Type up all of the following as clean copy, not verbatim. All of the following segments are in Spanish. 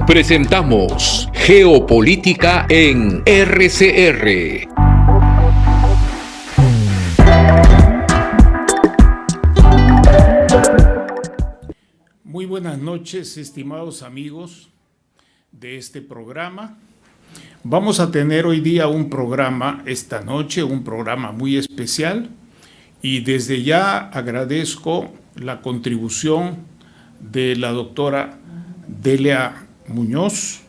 Presentamos Geopolítica en RCR. Muy buenas noches, estimados amigos de este programa. Vamos a tener hoy día esta noche, un programa muy especial, y desde ya agradezco la contribución de la doctora Delia Muñoz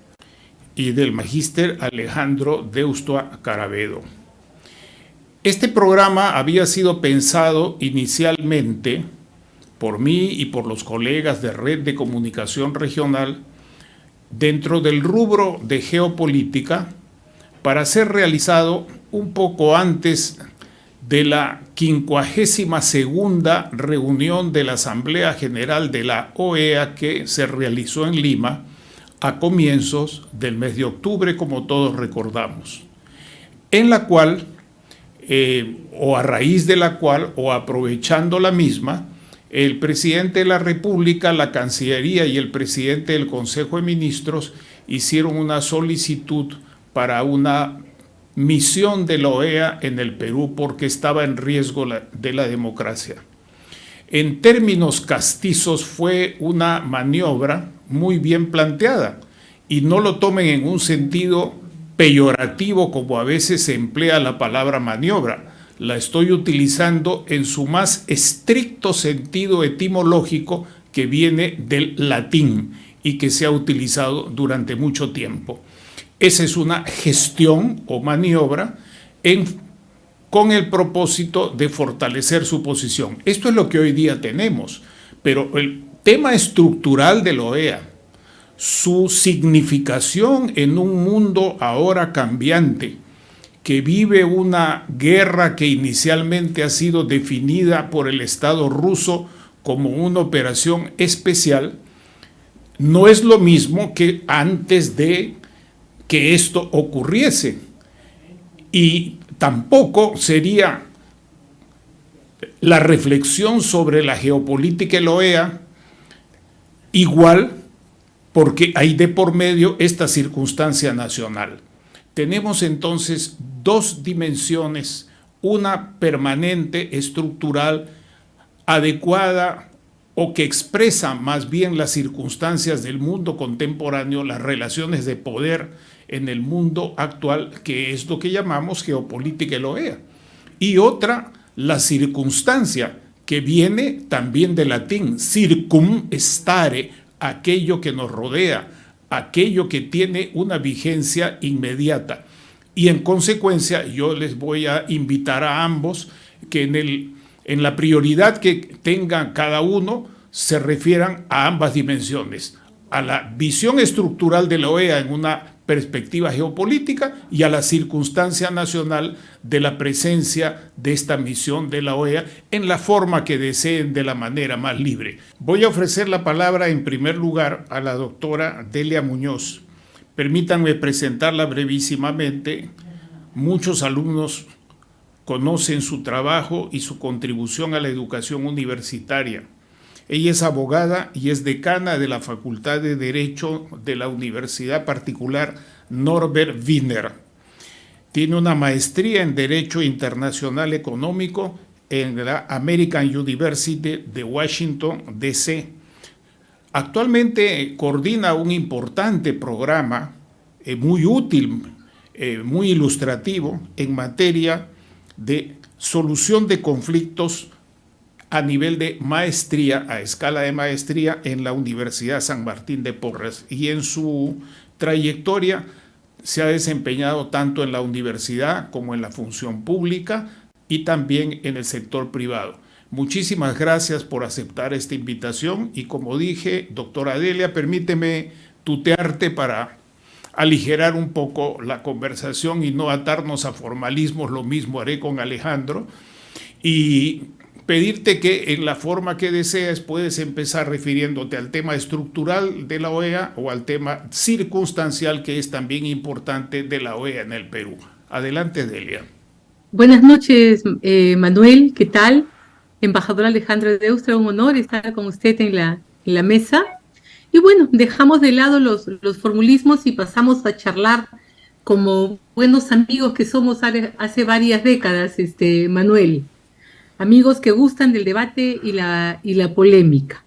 y del magíster Alejandro Deustua Carabedo. Este programa había sido pensado inicialmente por mí y por los colegas de Red de Comunicación Regional dentro del rubro de geopolítica para ser realizado un poco antes de la 52ª reunión de la Asamblea General de la OEA que se realizó en Lima a comienzos del mes de octubre, como todos recordamos, en la cual, o a raíz de la cual, o aprovechando la misma, el presidente de la República, la Cancillería y el presidente del Consejo de Ministros hicieron una solicitud para una misión de la OEA en el Perú porque estaba en riesgo de la democracia. En términos castizos fue una maniobra muy bien planteada, y no lo tomen en un sentido peyorativo como a veces se emplea la palabra maniobra. La estoy utilizando en su más estricto sentido etimológico, que viene del latín y que se ha utilizado durante mucho tiempo. Esa es una gestión o maniobra con el propósito de fortalecer su posición. Esto es lo que hoy día tenemos, pero el tema estructural de la OEA, su significación en un mundo ahora cambiante, que vive una guerra que inicialmente ha sido definida por el Estado ruso como una operación especial, no es lo mismo que antes de que esto ocurriese, y tampoco sería la reflexión sobre la geopolítica de la OEA igual, porque hay de por medio esta circunstancia nacional. Tenemos entonces dos dimensiones, una permanente, estructural, adecuada o que expresa más bien las circunstancias del mundo contemporáneo, las relaciones de poder en el mundo actual, que es lo que llamamos geopolítica de la OEA. Y otra, la circunstancia, que viene también del latín, circum stare, aquello que nos rodea, aquello que tiene una vigencia inmediata. Y en consecuencia yo les voy a invitar a ambos que en la prioridad que tengan cada uno se refieran a ambas dimensiones, a la visión estructural de la OEA en una perspectiva geopolítica y a la circunstancia nacional de la presencia de esta misión de la OEA en la forma que deseen, de la manera más libre. Voy a ofrecer la palabra en primer lugar a la doctora Delia Muñoz. Permítanme presentarla brevísimamente. Muchos alumnos conocen su trabajo y su contribución a la educación universitaria. Ella es abogada y es decana de la Facultad de Derecho de la Universidad Particular Norbert Wiener. Tiene una maestría en Derecho Internacional Económico en la American University de Washington, D.C. Actualmente coordina un importante programa muy útil, muy ilustrativo en materia de solución de conflictos a nivel de maestría, a escala de maestría en la Universidad San Martín de Porres, y en su trayectoria se ha desempeñado tanto en la universidad como en la función pública y también en el sector privado. Muchísimas gracias por aceptar esta invitación y, como dije, doctora Delia, permíteme tutearte para aligerar un poco la conversación y no atarnos a formalismos. Lo mismo haré con Alejandro, y pedirte que en la forma que deseas puedes empezar refiriéndote al tema estructural de la OEA o al tema circunstancial, que es también importante, de la OEA en el Perú. Adelante, Delia. Buenas noches, Manuel, ¿qué tal? Embajador Alejandro Deustra, un honor estar con usted en la mesa. Y bueno, dejamos de lado los formulismos y pasamos a charlar como buenos amigos que somos hace varias décadas, Manuel. Amigos que gustan del debate y la polémica.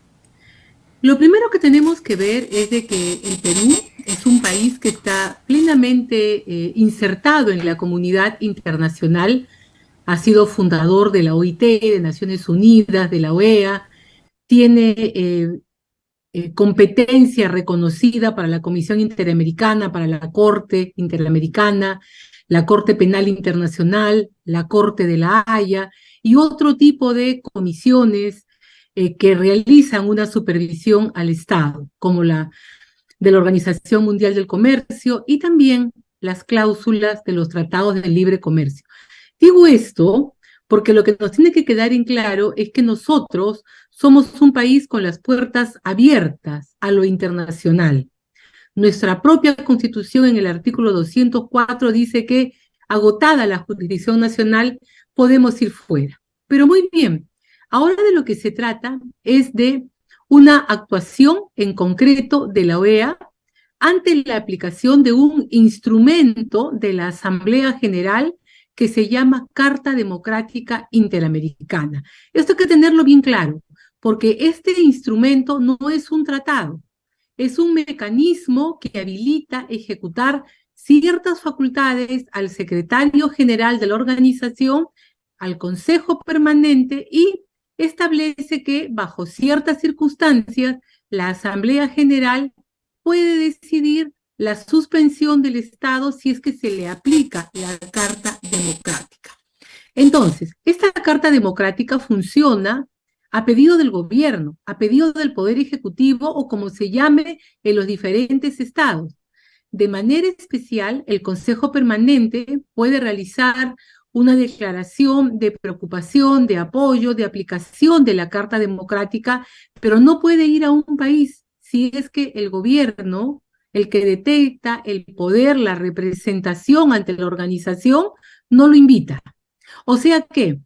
Lo primero que tenemos que ver es de que el Perú es un país que está plenamente insertado en la comunidad internacional. Ha sido fundador de la OIT, de Naciones Unidas, de la OEA, tiene competencia reconocida para la Comisión Interamericana, para la Corte Interamericana, la Corte Penal Internacional, la Corte de la Haya y otro tipo de comisiones que realizan una supervisión al Estado, como la de la Organización Mundial del Comercio y también las cláusulas de los tratados de libre comercio. Digo esto porque lo que nos tiene que quedar en claro es que nosotros somos un país con las puertas abiertas a lo internacional. Nuestra propia Constitución en el artículo 204 dice que, agotada la jurisdicción nacional, podemos ir fuera. Pero muy bien, ahora de lo que se trata es de una actuación en concreto de la OEA ante la aplicación de un instrumento de la Asamblea General que se llama Carta Democrática Interamericana. Esto hay que tenerlo bien claro, porque este instrumento no es un tratado, es un mecanismo que habilita ejecutar ciertas facultades al secretario general de la organización, al Consejo Permanente y establece que bajo ciertas circunstancias la Asamblea General puede decidir la suspensión del Estado si es que se le aplica la Carta Democrática. Entonces, esta Carta Democrática funciona a pedido del gobierno, a pedido del Poder Ejecutivo o como se llame en los diferentes estados. De manera especial, el Consejo Permanente puede realizar una declaración de preocupación, de apoyo, de aplicación de la Carta Democrática, pero no puede ir a un país si es que el gobierno, el que detecta el poder, la representación ante la organización, no lo invita. O sea que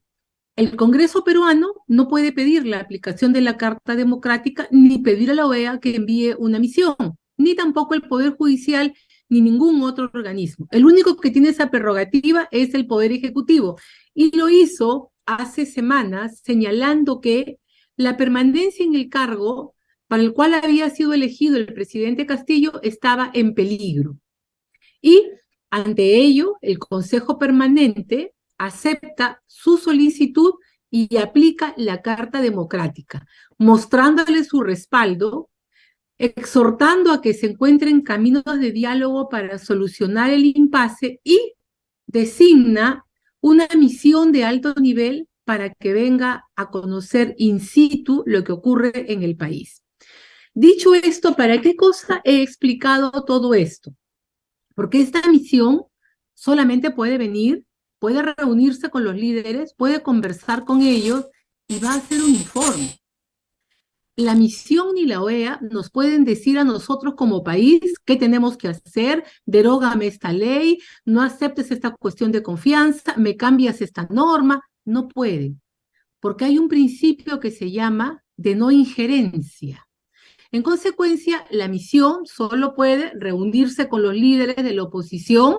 el Congreso peruano no puede pedir la aplicación de la Carta Democrática ni pedir a la OEA que envíe una misión, ni tampoco el Poder Judicial ni ningún otro organismo. El único que tiene esa prerrogativa es el Poder Ejecutivo y lo hizo hace semanas señalando que la permanencia en el cargo para el cual había sido elegido el presidente Castillo estaba en peligro. Y ante ello, el Consejo Permanente acepta su solicitud y aplica la Carta Democrática, mostrándole su respaldo, exhortando a que se encuentren caminos de diálogo para solucionar el impasse y designa una misión de alto nivel para que venga a conocer in situ lo que ocurre en el país. Dicho esto, ¿para qué cosa he explicado todo esto? Porque esta misión solamente puede venir, puede reunirse con los líderes, puede conversar con ellos y va a hacer un informe. La misión ni la OEA nos pueden decir a nosotros como país qué tenemos que hacer, derógame esta ley, no aceptes esta cuestión de confianza, me cambias esta norma, no pueden, porque hay un principio que se llama de no injerencia. En consecuencia, la misión solo puede reunirse con los líderes de la oposición,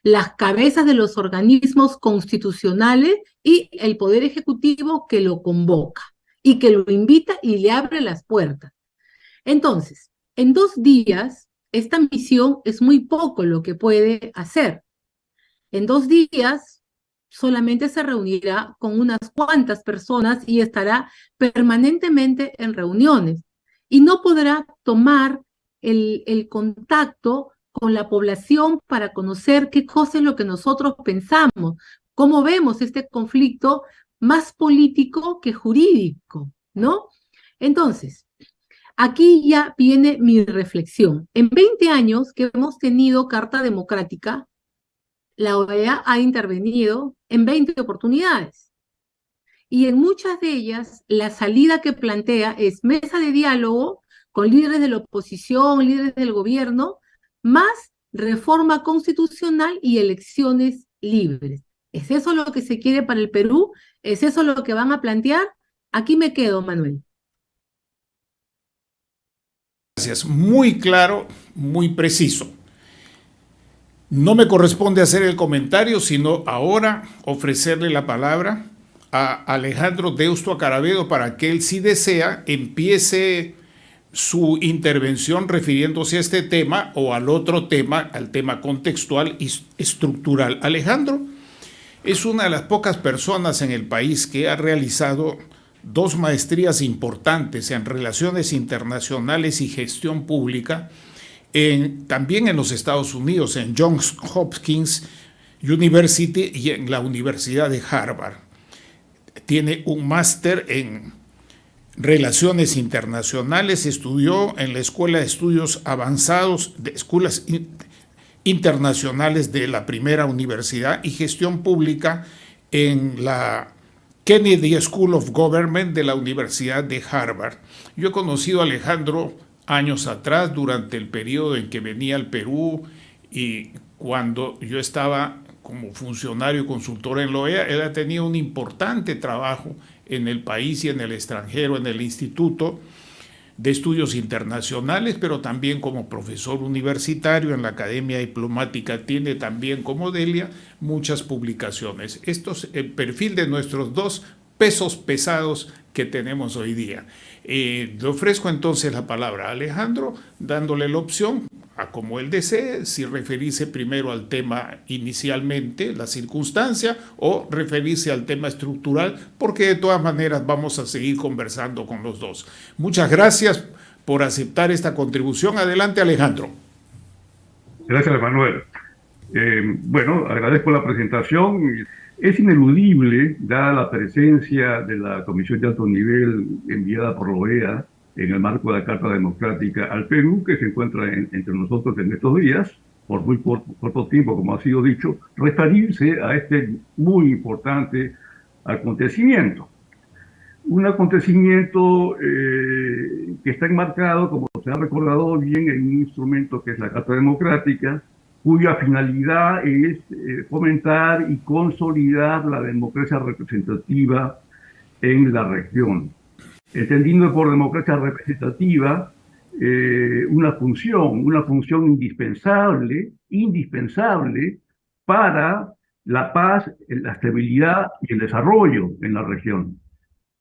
las cabezas de los organismos constitucionales y el Poder Ejecutivo que lo convoca y que lo invita y le abre las puertas. Entonces, en 2 días, esta misión es muy poco lo que puede hacer. En 2 días solamente se reunirá con unas cuantas personas y estará permanentemente en reuniones. Y no podrá tomar el contacto con la población para conocer qué cosa es lo que nosotros pensamos, cómo vemos este conflicto más político que jurídico, ¿no? Entonces, aquí ya viene mi reflexión. En 20 años que hemos tenido Carta Democrática, la OEA ha intervenido en 20 oportunidades. Y en muchas de ellas, la salida que plantea es mesa de diálogo con líderes de la oposición, líderes del gobierno, más reforma constitucional y elecciones libres. ¿Es eso lo que se quiere para el Perú? ¿Es eso lo que van a plantear? Aquí me quedo, Manuel. gracias. Muy claro, muy preciso. No me corresponde hacer el comentario, sino ahora ofrecerle la palabra a Alejandro Deusto Acaravedo para que él, si desea, empiece su intervención refiriéndose a este tema o al otro tema, al tema contextual y estructural. Alejandro es una de las pocas personas en el país que ha realizado 2 maestrías importantes en Relaciones Internacionales y Gestión Pública, también en los Estados Unidos, en Johns Hopkins University y en la Universidad de Harvard. Tiene un máster en Relaciones Internacionales, estudió en la Escuela de Estudios Avanzados de Escuelas Internacionales de la Primera Universidad y Gestión Pública en la Kennedy School of Government de la Universidad de Harvard. Yo he conocido a Alejandro años atrás, durante el periodo en que venía al Perú y cuando yo estaba como funcionario consultor en la OEA, él ha tenido un importante trabajo en el país y en el extranjero, en el Instituto de Estudios Internacionales, pero también como profesor universitario en la Academia Diplomática. Tiene también, como Delia, muchas publicaciones. Esto es el perfil de nuestros 2 pesos pesados que tenemos hoy día. Le ofrezco entonces la palabra a Alejandro, dándole la opción a como él desee, si referirse primero al tema inicialmente, la circunstancia, o referirse al tema estructural, porque de todas maneras vamos a seguir conversando con los 2. Muchas gracias por aceptar esta contribución. Adelante, Alejandro. Gracias, Manuel. Bueno, agradezco la presentación. Es ineludible, dada la presencia de la Comisión de Alto Nivel enviada por la OEA en el marco de la Carta Democrática al Perú, que se encuentra entre nosotros en estos días, por muy corto tiempo, como ha sido dicho, referirse a este muy importante acontecimiento. Un acontecimiento que está enmarcado, como se ha recordado bien, en un instrumento que es la Carta Democrática, cuya finalidad es fomentar y consolidar la democracia representativa en la región. Entendiendo por democracia representativa una función indispensable para la paz, la estabilidad y el desarrollo en la región.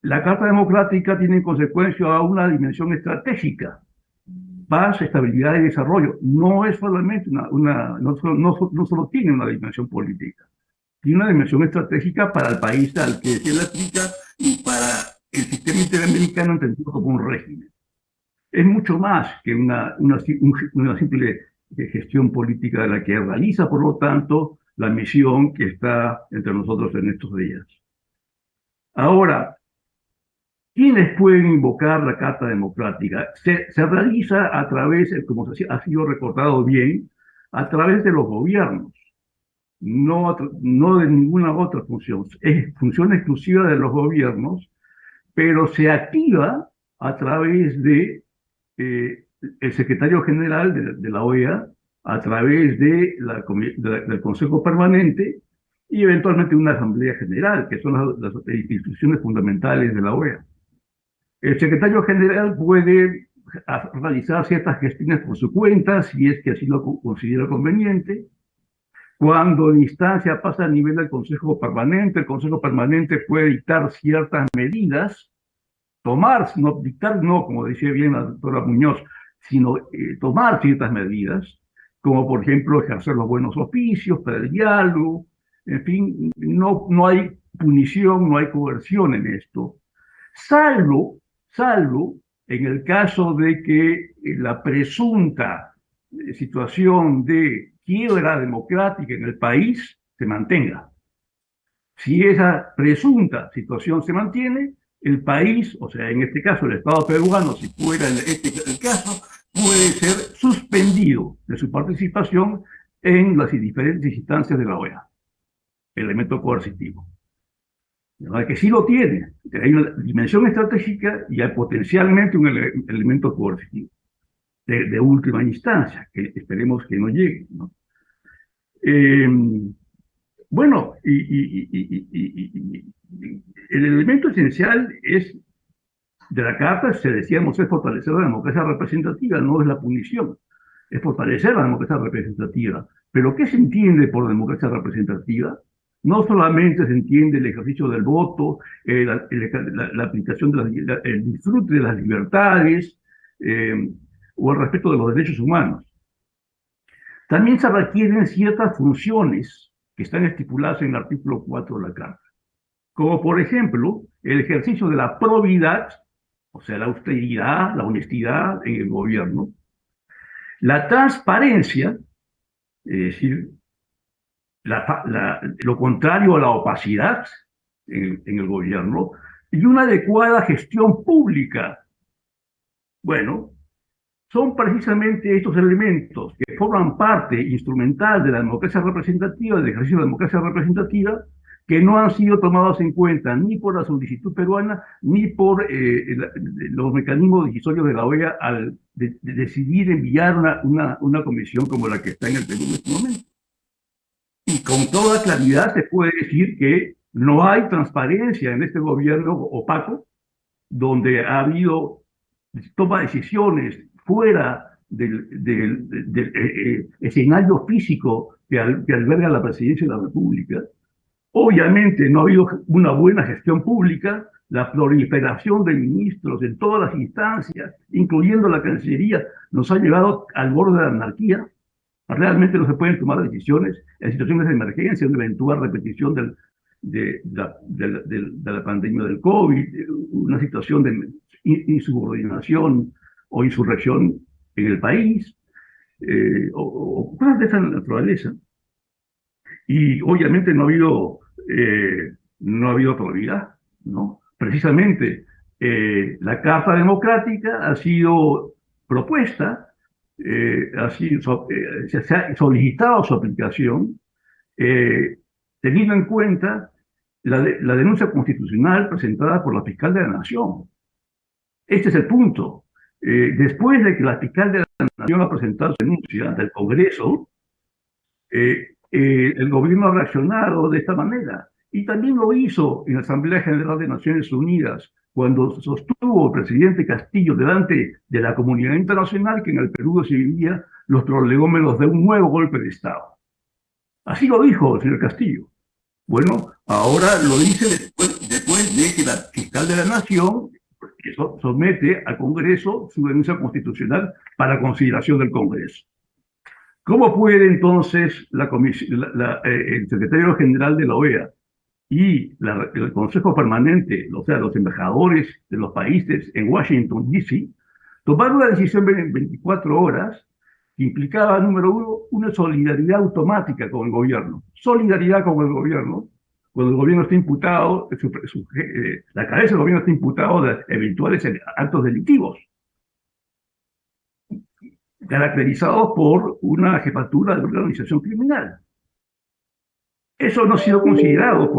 La Carta Democrática tiene en consecuencia una dimensión estratégica: paz, estabilidad y desarrollo. No es solamente no solo tiene una dimensión política, tiene una dimensión estratégica para el país al que se le aplica y para el sistema interamericano entendido como un régimen. Es mucho más que una simple gestión política de la que realiza, por lo tanto, la misión que está entre nosotros en estos días. Ahora, ¿quiénes pueden invocar la Carta Democrática? Se realiza a través, como ha sido recordado bien, a través de los gobiernos, no de ninguna otra función. Es función exclusiva de los gobiernos, pero se activa a través de el secretario general de la OEA, a través del Consejo Permanente y eventualmente una Asamblea General, que son las instituciones fundamentales de la OEA. El secretario general puede realizar ciertas gestiones por su cuenta, si es que así lo considera conveniente. Cuando la instancia pasa a nivel del Consejo Permanente, el Consejo Permanente puede dictar ciertas medidas, dictar no, como decía bien la doctora Muñoz, sino tomar ciertas medidas, como por ejemplo ejercer los buenos oficios para el diálogo. En fin, no hay punición, no hay coerción en esto, salvo en el caso de que la presunta situación de quiebra democrática en el país se mantenga. Si esa presunta situación se mantiene, el país, o sea, en este caso el Estado peruano, si fuera el caso, puede ser suspendido de su participación en las diferentes instancias de la OEA, elemento coercitivo. De verdad que sí lo tiene. Hay una dimensión estratégica y hay potencialmente un elemento coercitivo de última instancia, que esperemos que no llegue, ¿no? Bueno, el elemento esencial es de la Carta, decíamos, es fortalecer la democracia representativa, no es la punición, es fortalecer la democracia representativa. Pero ¿qué se entiende por democracia representativa? No solamente se entiende el ejercicio del voto, la aplicación el disfrute de las libertades o el respeto de los derechos humanos. También se requieren ciertas funciones que están estipuladas en el artículo 4 de la Carta, como por ejemplo el ejercicio de la probidad, o sea, la austeridad, la honestidad en el gobierno, la transparencia, es decir, lo contrario a la opacidad en el gobierno, y una adecuada gestión pública. Bueno, son precisamente estos elementos que forman parte instrumental de la democracia representativa, del ejercicio de la democracia representativa, que no han sido tomados en cuenta ni por la solicitud peruana ni por los mecanismos decisorios de la OEA al decidir enviar una comisión como la que está en el Perú en este momento. Y con toda claridad se puede decir que no hay transparencia en este gobierno opaco, donde ha habido toma de decisiones fuera del escenario físico que alberga la presidencia de la República. Obviamente no ha habido una buena gestión pública, la proliferación de ministros en todas las instancias, incluyendo la Cancillería, nos ha llevado al borde de la anarquía. Realmente no se pueden tomar decisiones en situaciones de emergencia, una eventual repetición de la pandemia del COVID, una situación de insubordinación o insurrección en el país, o cosas de esa naturaleza. Y obviamente no ha habido probidad, ¿no? Precisamente la Carta Democrática ha sido propuesta, se ha solicitado su aplicación, teniendo en cuenta la denuncia constitucional presentada por la fiscal de la Nación. Este es el punto. Después de que la fiscal de la Nación ha presentado su denuncia ante el Congreso, el gobierno ha reaccionado de esta manera. Y también lo hizo en la Asamblea General de Naciones Unidas, cuando sostuvo el presidente Castillo delante de la comunidad internacional que en el Perú se vivía los prolegómenos de un nuevo golpe de Estado. Así lo dijo el señor Castillo. Bueno, ahora lo dice después de que la fiscal de la Nación somete al Congreso su denuncia constitucional para consideración del Congreso. ¿Cómo puede entonces el secretario general de la OEA y el Consejo Permanente, o sea, los embajadores de los países en Washington, D.C., tomar una decisión en 24 horas que implicaba, número uno, una solidaridad automática con el gobierno? Solidaridad con el gobierno, cuando el gobierno está imputado, la cabeza del gobierno está imputado de eventuales actos delictivos, caracterizados por una jefatura de organización criminal. Eso no ha sido considerado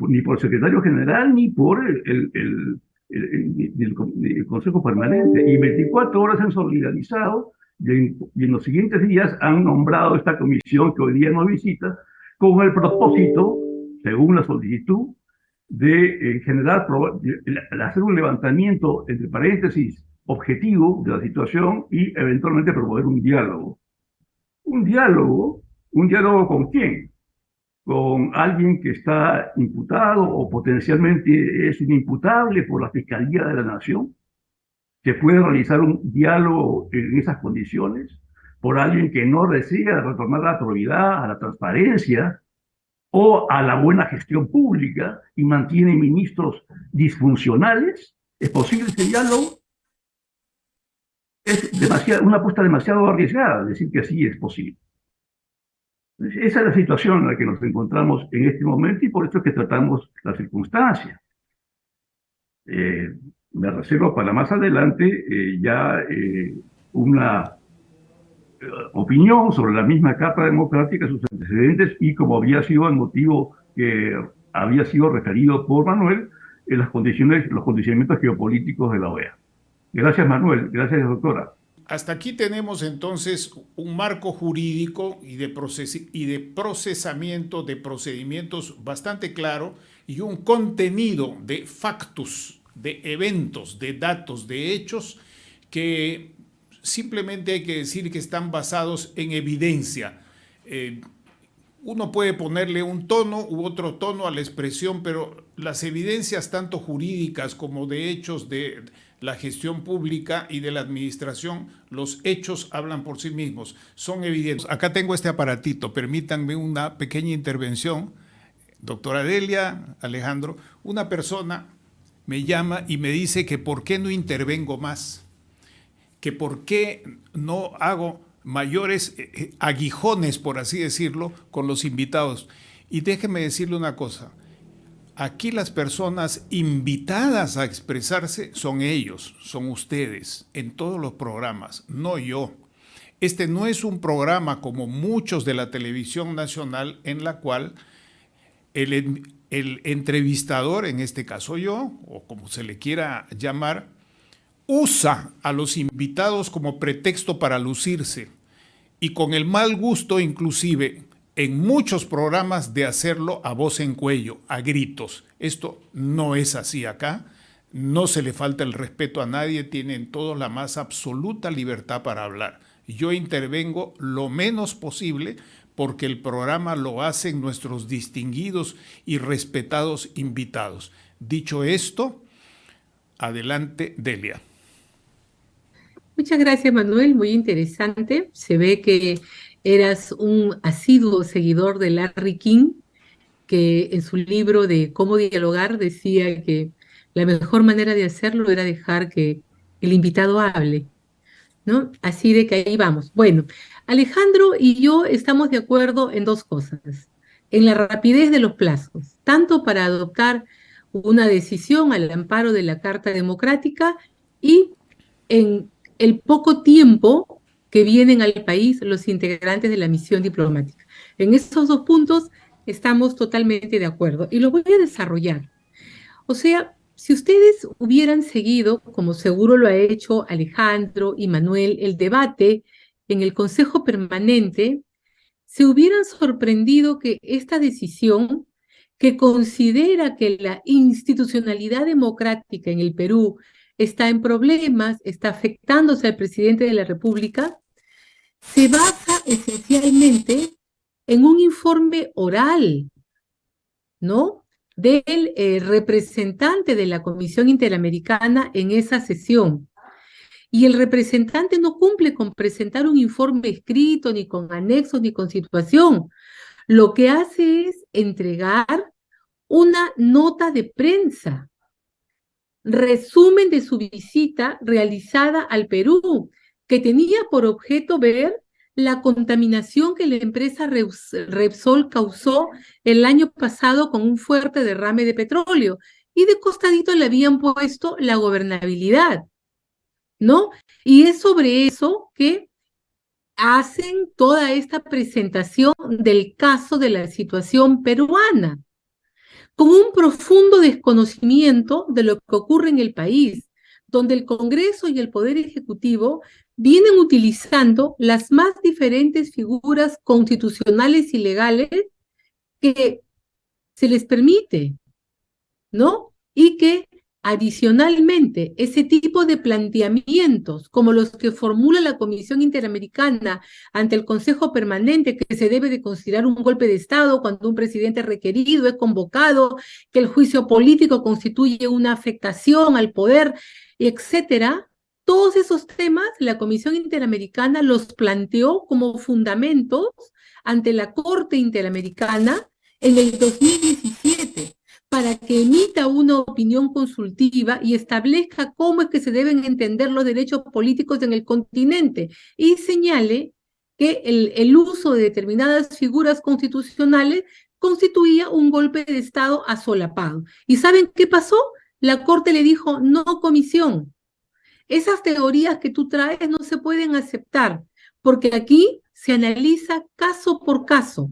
ni por el secretario general ni por el Consejo Permanente. Y 24 horas han solidarizado y en los siguientes días han nombrado esta comisión que hoy día nos visita con el propósito, según la solicitud, de hacer un levantamiento, entre paréntesis, objetivo de la situación y eventualmente promover un diálogo. ¿Un diálogo con quién? Con alguien que está imputado o potencialmente es inimputable por la Fiscalía de la Nación, que puede realizar un diálogo en esas condiciones, por alguien que no desea retornar a la probidad, a la transparencia o a la buena gestión pública y mantiene ministros disfuncionales. ¿Es posible ese diálogo? Es una apuesta demasiado arriesgada decir que sí es posible. Esa es la situación en la que nos encontramos en este momento y por eso es que tratamos la circunstancia. Me reservo para más adelante una opinión sobre la misma Carta Democrática, sus antecedentes y como había sido el motivo que había sido referido por Manuel en los condicionamientos geopolíticos de la OEA. Gracias, Manuel. Gracias, doctora. Hasta aquí tenemos entonces un marco jurídico y de procesamiento de procedimientos bastante claro y un contenido de factus de eventos, de datos, de hechos que simplemente hay que decir que están basados en evidencia. Uno puede ponerle un tono u otro tono a la expresión, pero las evidencias tanto jurídicas como de hechos de la gestión pública y de la administración, los hechos hablan por sí mismos, son evidentes. Acá tengo este aparatito, permítanme una pequeña intervención. Doctora Delia, Alejandro, una persona me llama y me dice que por qué no intervengo más, que por qué no hago mayores aguijones, por así decirlo, con los invitados. Y déjeme decirle una cosa, aquí las personas invitadas a expresarse son ellos, son ustedes, en todos los programas, no yo. Este no es un programa como muchos de la televisión nacional en la cual el entrevistador, en este caso yo, o como se le quiera llamar, usa a los invitados como pretexto para lucirse y con el mal gusto inclusive en muchos programas de hacerlo a voz en cuello, a gritos. Esto no es así acá, no se le falta el respeto a nadie, tienen todos la más absoluta libertad para hablar. Yo intervengo lo menos posible porque el programa lo hacen nuestros distinguidos y respetados invitados. Dicho esto, adelante, Delia. Muchas gracias, Manuel, muy interesante. Se ve que eras un asiduo seguidor de Larry King, que en su libro de Cómo dialogar decía que la mejor manera de hacerlo era dejar que el invitado hable, ¿no? Así de que ahí vamos. Bueno, Alejandro y yo estamos de acuerdo en dos cosas. En la rapidez de los plazos, tanto para adoptar una decisión al amparo de la Carta Democrática y en el poco tiempo que vienen al país los integrantes de la misión diplomática. En esos dos puntos estamos totalmente de acuerdo y lo voy a desarrollar. O sea, si ustedes hubieran seguido, como seguro lo ha hecho Alejandro y Manuel, el debate en el Consejo Permanente, se hubieran sorprendido que esta decisión, que considera que la institucionalidad democrática en el Perú está en problemas, está afectándose al presidente de la República, se basa esencialmente en un informe oral, ¿no?, del representante de la Comisión Interamericana en esa sesión. Y el representante no cumple con presentar un informe escrito, ni con anexos, ni con situación. Lo que hace es entregar una nota de prensa, resumen de su visita realizada al Perú, que tenía por objeto ver la contaminación que la empresa Repsol causó el año pasado con un fuerte derrame de petróleo, y de costadito le habían puesto la gobernabilidad, ¿no? Y es sobre eso que hacen toda esta presentación del caso de la situación peruana, con un profundo desconocimiento de lo que ocurre en el país, donde el Congreso y el Poder Ejecutivo vienen utilizando las más diferentes figuras constitucionales y legales que se les permite, ¿no? Y que adicionalmente ese tipo de planteamientos, como los que formula la Comisión Interamericana ante el Consejo Permanente, que se debe de considerar un golpe de Estado cuando un presidente requerido es convocado, que el juicio político constituye una afectación al poder, etcétera, todos esos temas la Comisión Interamericana los planteó como fundamentos ante la Corte Interamericana en el 2017, para que emita una opinión consultiva y establezca cómo es que se deben entender los derechos políticos en el continente y señale que el uso de determinadas figuras constitucionales constituía un golpe de Estado asolapado. ¿Y saben qué pasó? La Corte le dijo, no, comisión, esas teorías que tú traes no se pueden aceptar, porque aquí se analiza caso por caso,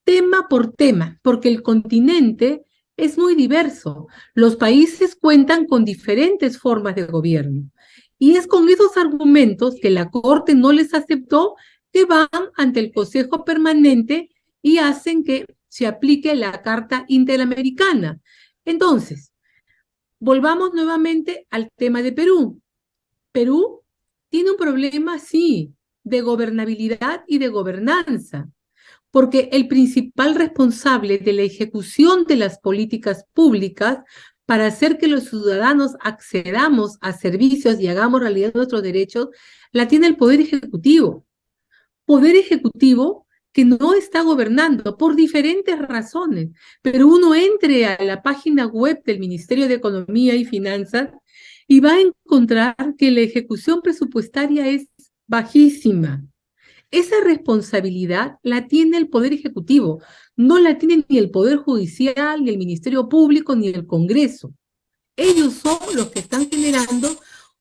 tema por tema, porque el continente es muy diverso. Los países cuentan con diferentes formas de gobierno. Y es con esos argumentos que la Corte no les aceptó que van ante el Consejo Permanente y hacen que se aplique la Carta Interamericana. Entonces, Volvamos nuevamente al tema de Perú. Perú tiene un problema, sí, de gobernabilidad y de gobernanza, porque el principal responsable de la ejecución de las políticas públicas para hacer que los ciudadanos accedamos a servicios y hagamos realidad nuestros derechos, la tiene el Poder Ejecutivo. Poder Ejecutivo que no está gobernando por diferentes razones, pero uno entre a la página web del Ministerio de Economía y Finanzas y va a encontrar que la ejecución presupuestaria es bajísima. Esa responsabilidad la tiene el Poder Ejecutivo, no la tiene ni el Poder Judicial, ni el Ministerio Público, ni el Congreso. Ellos son los que están generando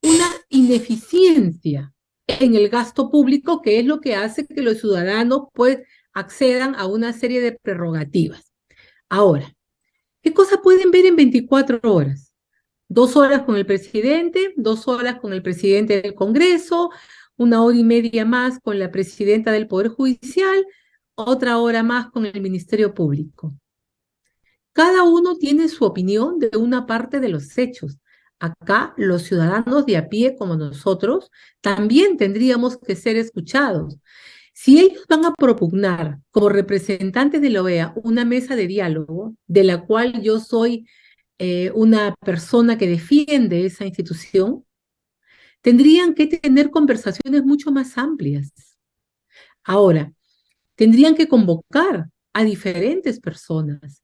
una ineficiencia en el gasto público, que es lo que hace que los ciudadanos pues accedan a una serie de prerrogativas. Ahora, ¿qué cosas pueden ver en 24 horas? 2 horas con el presidente, 2 horas con el presidente del Congreso, 1 hora y media más con la presidenta del Poder Judicial, otra hora más con el Ministerio Público. Cada uno tiene su opinión de una parte de los hechos. Acá, los ciudadanos de a pie como nosotros, también tendríamos que ser escuchados. Si ellos van a propugnar como representantes de la OEA una mesa de diálogo, de la cual yo soy una persona que defiende esa institución, tendrían que tener conversaciones mucho más amplias. Ahora, tendrían que convocar a diferentes personas,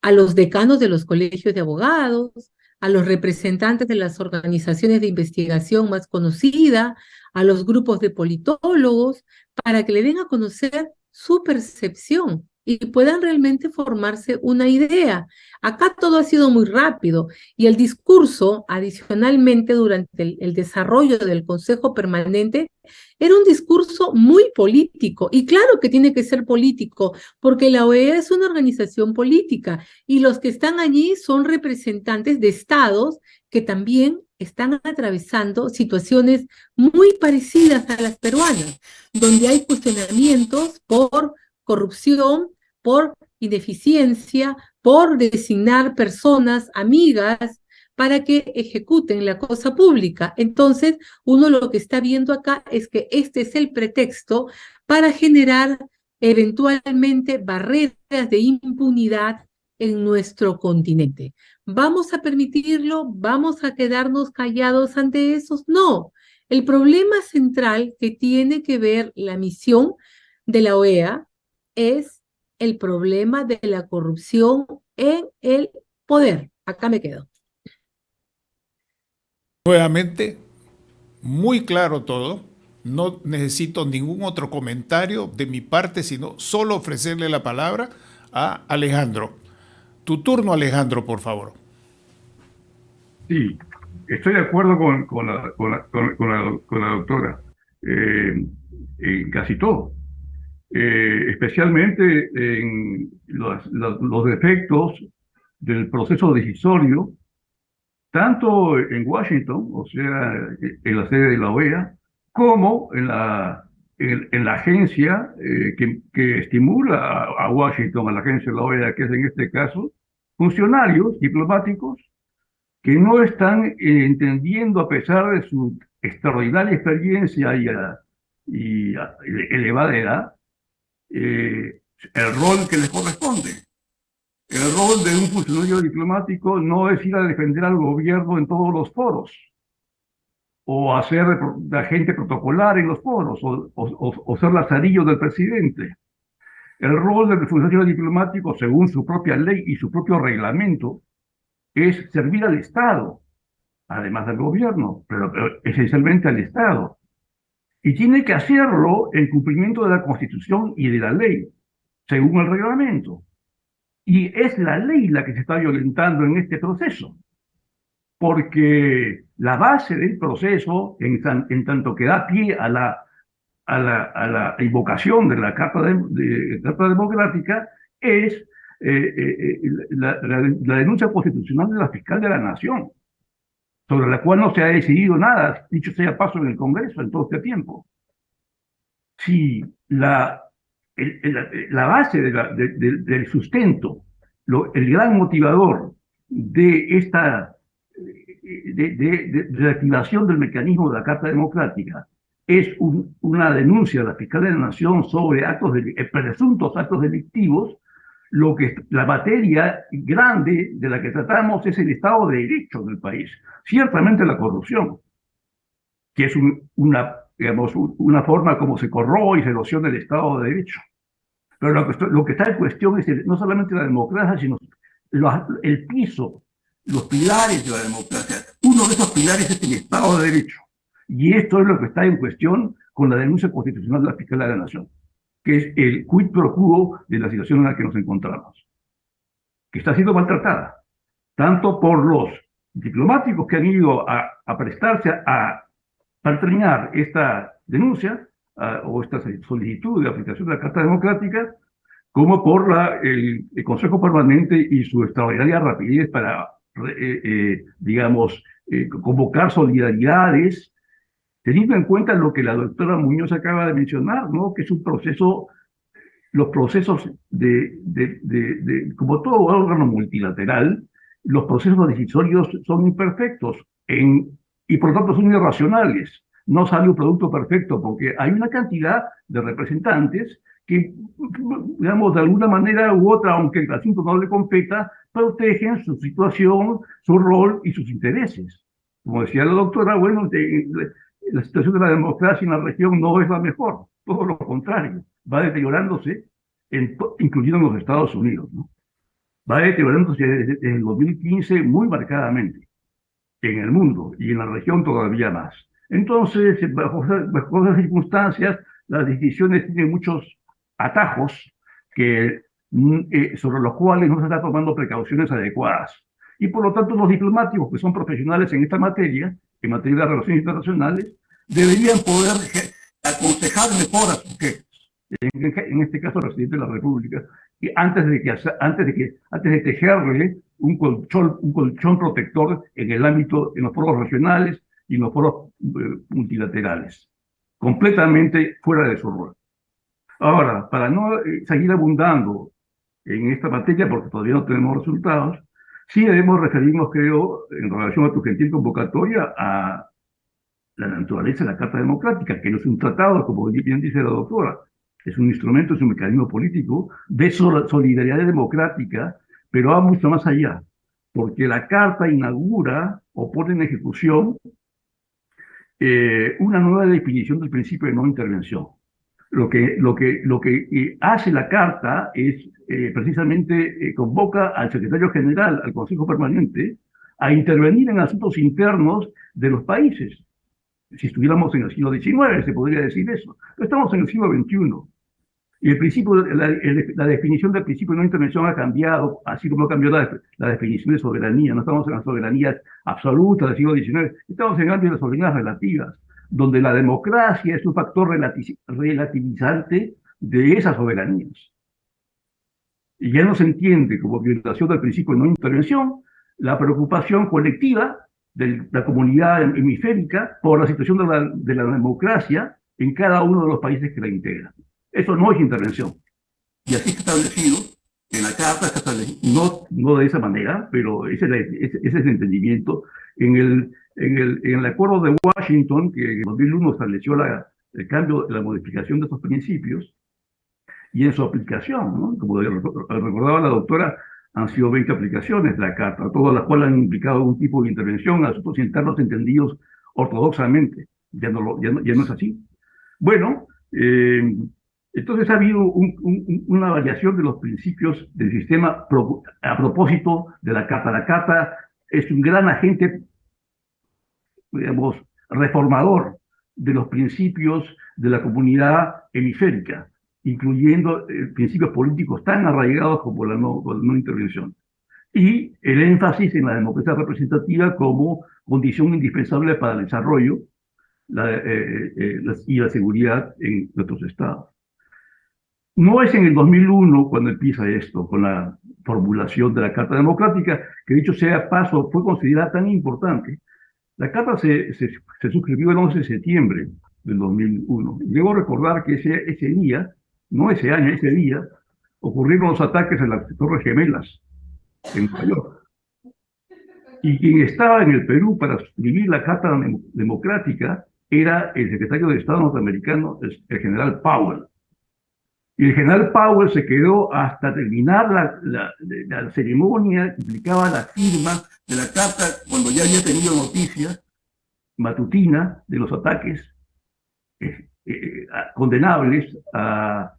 a los decanos de los colegios de abogados, a los representantes de las organizaciones de investigación más conocidas, a los grupos de politólogos, para que le den a conocer su percepción y puedan realmente formarse una idea. Acá todo ha sido muy rápido y el discurso, adicionalmente, durante el desarrollo del Consejo Permanente, era un discurso muy político. Y claro que tiene que ser político, porque la OEA es una organización política y los que están allí son representantes de estados que también están atravesando situaciones muy parecidas a las peruanas, donde hay cuestionamientos por corrupción, por ineficiencia, por designar personas amigas para que ejecuten la cosa pública. Entonces, uno lo que está viendo acá es que este es el pretexto para generar eventualmente barreras de impunidad en nuestro continente. ¿Vamos a permitirlo? ¿Vamos a quedarnos callados ante esos? No. El problema central que tiene que ver la misión de la OEA es el problema de la corrupción en el poder. Acá me quedo. Nuevamente, muy claro todo. No necesito ningún otro comentario de mi parte, sino solo ofrecerle la palabra a Alejandro. Tu turno, Alejandro, por favor. Sí, estoy de acuerdo con la doctora en casi todo, especialmente en los defectos del proceso decisorio, tanto en Washington, o sea, en la sede de la OEA, como en la agencia que estimula a Washington, a la agencia de la OEA, que es en este caso, funcionarios diplomáticos que no están entendiendo, a pesar de su extraordinaria experiencia y elevada edad, el rol que les corresponde. El rol de un funcionario diplomático no es ir a defender al gobierno en todos los foros, o hacer de agente protocolar en los foros, o ser lazarillo del presidente. El rol del funcionario diplomático, según su propia ley y su propio reglamento, es servir al Estado, además del gobierno, pero esencialmente al Estado. Y tiene que hacerlo en cumplimiento de la Constitución y de la ley, según el reglamento. Y es la ley la que se está violentando en este proceso, porque la base del proceso, en tanto que da pie a la invocación de la Carta Democrática, es la denuncia constitucional de la fiscal de la Nación, sobre la cual no se ha decidido nada, dicho sea paso, en el Congreso en todo este tiempo. Si la base del sustento, el gran motivador de esta reactivación del mecanismo de la Carta Democrática es una denuncia de la Fiscalía de la Nación sobre presuntos actos delictivos. La materia grande de la que tratamos es el Estado de Derecho del país. Ciertamente la corrupción, que es una forma como se corroe y se erosiona el Estado de Derecho. Pero lo que está en cuestión es no solamente la democracia, sino el piso, los pilares de la democracia. Uno de esos pilares es el Estado de Derecho. Y esto es lo que está en cuestión con la denuncia constitucional de la Fiscalía de la Nación, que es el quid pro quo de la situación en la que nos encontramos, que está siendo maltratada, tanto por los diplomáticos que han ido a prestarse a pertreñar esta denuncia o esta solicitud de aplicación de la Carta Democrática, como por el Consejo Permanente y su extraordinaria rapidez para, convocar solidaridades, teniendo en cuenta lo que la doctora Muñoz acaba de mencionar, ¿no? Que es un proceso, los procesos como todo órgano multilateral, los procesos decisorios son imperfectos y por lo tanto son irracionales. No sale un producto perfecto porque hay una cantidad de representantes que, digamos, de alguna manera u otra, aunque el asunto no le competa, protegen su situación, su rol y sus intereses. Como decía la doctora, bueno, la situación de la democracia en la región no es la mejor, todo lo contrario, va deteriorándose, incluyendo en los Estados Unidos, ¿no? Va deteriorándose desde el 2015 muy marcadamente en el mundo y en la región todavía más. Entonces, bajo esas circunstancias, las decisiones tienen muchos atajos sobre los cuales no se están tomando precauciones adecuadas. Y por lo tanto, los diplomáticos que son profesionales en esta materia, en materia de relaciones internacionales, deberían poder aconsejar mejor a sus jefes, en este caso al presidente de la República, y antes de tejerle un colchón protector en el ámbito, en los foros regionales y en los foros multilaterales, completamente fuera de su rol. Ahora, para no seguir abundando en esta materia, porque todavía no tenemos resultados, sí debemos referirnos, creo, en relación a tu gentil convocatoria, a la naturaleza de la Carta Democrática, que no es un tratado, como bien dice la doctora, es un instrumento, es un mecanismo político de solidaridad democrática, pero va mucho más allá, porque la Carta inaugura o pone en ejecución una nueva definición del principio de no intervención. Lo que hace la Carta es precisamente convoca al secretario general, al Consejo Permanente, a intervenir en asuntos internos de los países. Si estuviéramos en el siglo XIX, se podría decir eso. Pero estamos en el siglo XXI. Y la definición del principio de no intervención ha cambiado, así como cambió la definición de soberanía. No estamos en las soberanías absolutas del siglo XIX, estamos en el ámbito de las soberanías relativas, donde la democracia es un factor relativizante de esas soberanías. Y ya no se entiende como violación del principio de no intervención la preocupación colectiva de la comunidad hemisférica por la situación de la democracia en cada uno de los países que la integran. Eso no es intervención. Y así está establecido en la Carta, no de esa manera, pero ese es el entendimiento. En el acuerdo de Washington, que en 2001 estableció el cambio, la modificación de estos principios, y en su aplicación, ¿no? Como recordaba la doctora, han sido 20 aplicaciones de la Carta, todas las cuales han implicado algún tipo de intervención a asuntos internos entendidos ortodoxamente. Ya no es así. Bueno, entonces ha habido una variación de los principios del sistema a propósito de la Carta. La Carta es un gran agente, digamos, reformador de los principios de la comunidad hemisférica, incluyendo principios políticos tan arraigados como la no intervención. Y el énfasis en la democracia representativa como condición indispensable para el desarrollo y la seguridad en nuestros estados. No es en el 2001 cuando empieza esto, con la formulación de la Carta Democrática, que dicho sea paso, fue considerada tan importante. La Carta se suscribió el 11 de septiembre del 2001. Y debo recordar que ese día, no ese año, ese día, ocurrieron los ataques en las Torres Gemelas, en Nueva York. Y quien estaba en el Perú para suscribir la Carta Democrática era el secretario de Estado norteamericano, el general Powell. Y el general Powell se quedó hasta terminar la ceremonia que implicaba la firma de la carta, cuando ya había tenido noticias matutinas de los ataques condenables a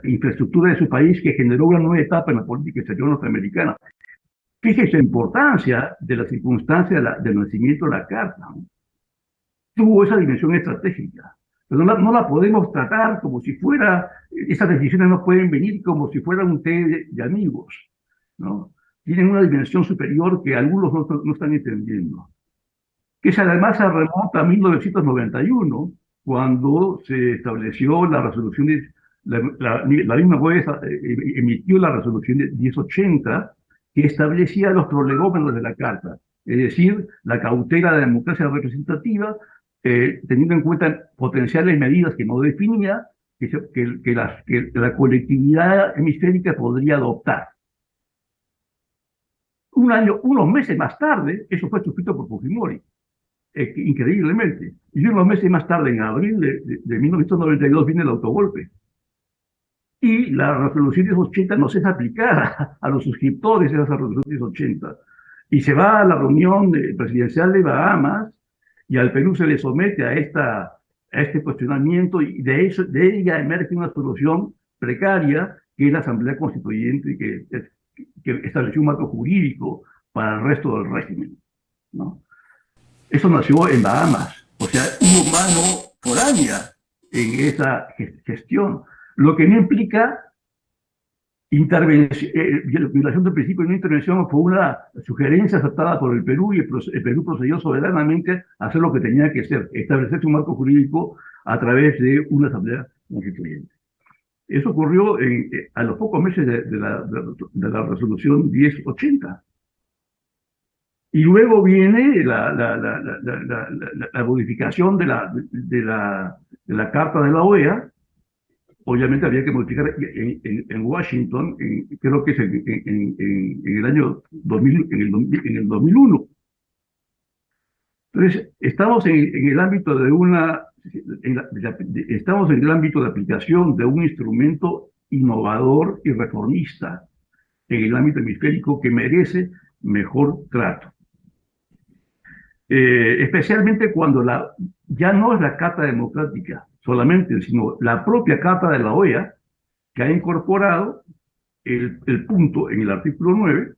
infraestructura de su país, que generó una nueva etapa en la política exterior norteamericana. Fíjese la importancia de la circunstancia del nacimiento de la carta, ¿no? Tuvo esa dimensión estratégica. Pero no la podemos tratar como si fuera, esas decisiones no pueden venir como si fuera un té de amigos, ¿no? Tienen una dimensión superior que algunos no están entendiendo. Que además se remonta a 1991, cuando se estableció la resolución, la misma OEA emitió la resolución 1080, que establecía los prolegómenos de la Carta, es decir, la cautela de la democracia representativa, teniendo en cuenta potenciales medidas que no definía, que la colectividad hemisférica podría adoptar. Unos meses más tarde, eso fue suscrito por Fujimori, increíblemente. Y unos meses más tarde, en abril de 1992, viene el autogolpe. Y la resolución 1080 no es aplicada a los suscriptores de esa resolución 1080. Y se va a la reunión presidencial de Bahamas, y al Perú se le somete a este cuestionamiento, y de ella emerge una solución precaria, que es la Asamblea Constituyente, que estableció un marco jurídico para el resto del régimen, ¿no? Eso nació en Bahamas, o sea, hubo mano foránea en esa gestión, lo que no implica violación del principio de no intervención. Fue una sugerencia aceptada por el Perú, y el Perú procedió soberanamente a hacer lo que tenía que hacer, establecer un marco jurídico a través de una asamblea constituyente. Eso ocurrió a los pocos meses de la resolución 1080. Y luego viene la modificación de la Carta de la OEA. Obviamente había que modificar en Washington, creo que es en el año 2000, en el 2001. Entonces, estamos en el ámbito estamos en el ámbito de aplicación de un instrumento innovador y reformista en el ámbito hemisférico, que merece mejor trato. Especialmente cuando ya no es la Carta Democrática solamente, sino la propia Carta de la OEA, que ha incorporado el punto en el artículo 9,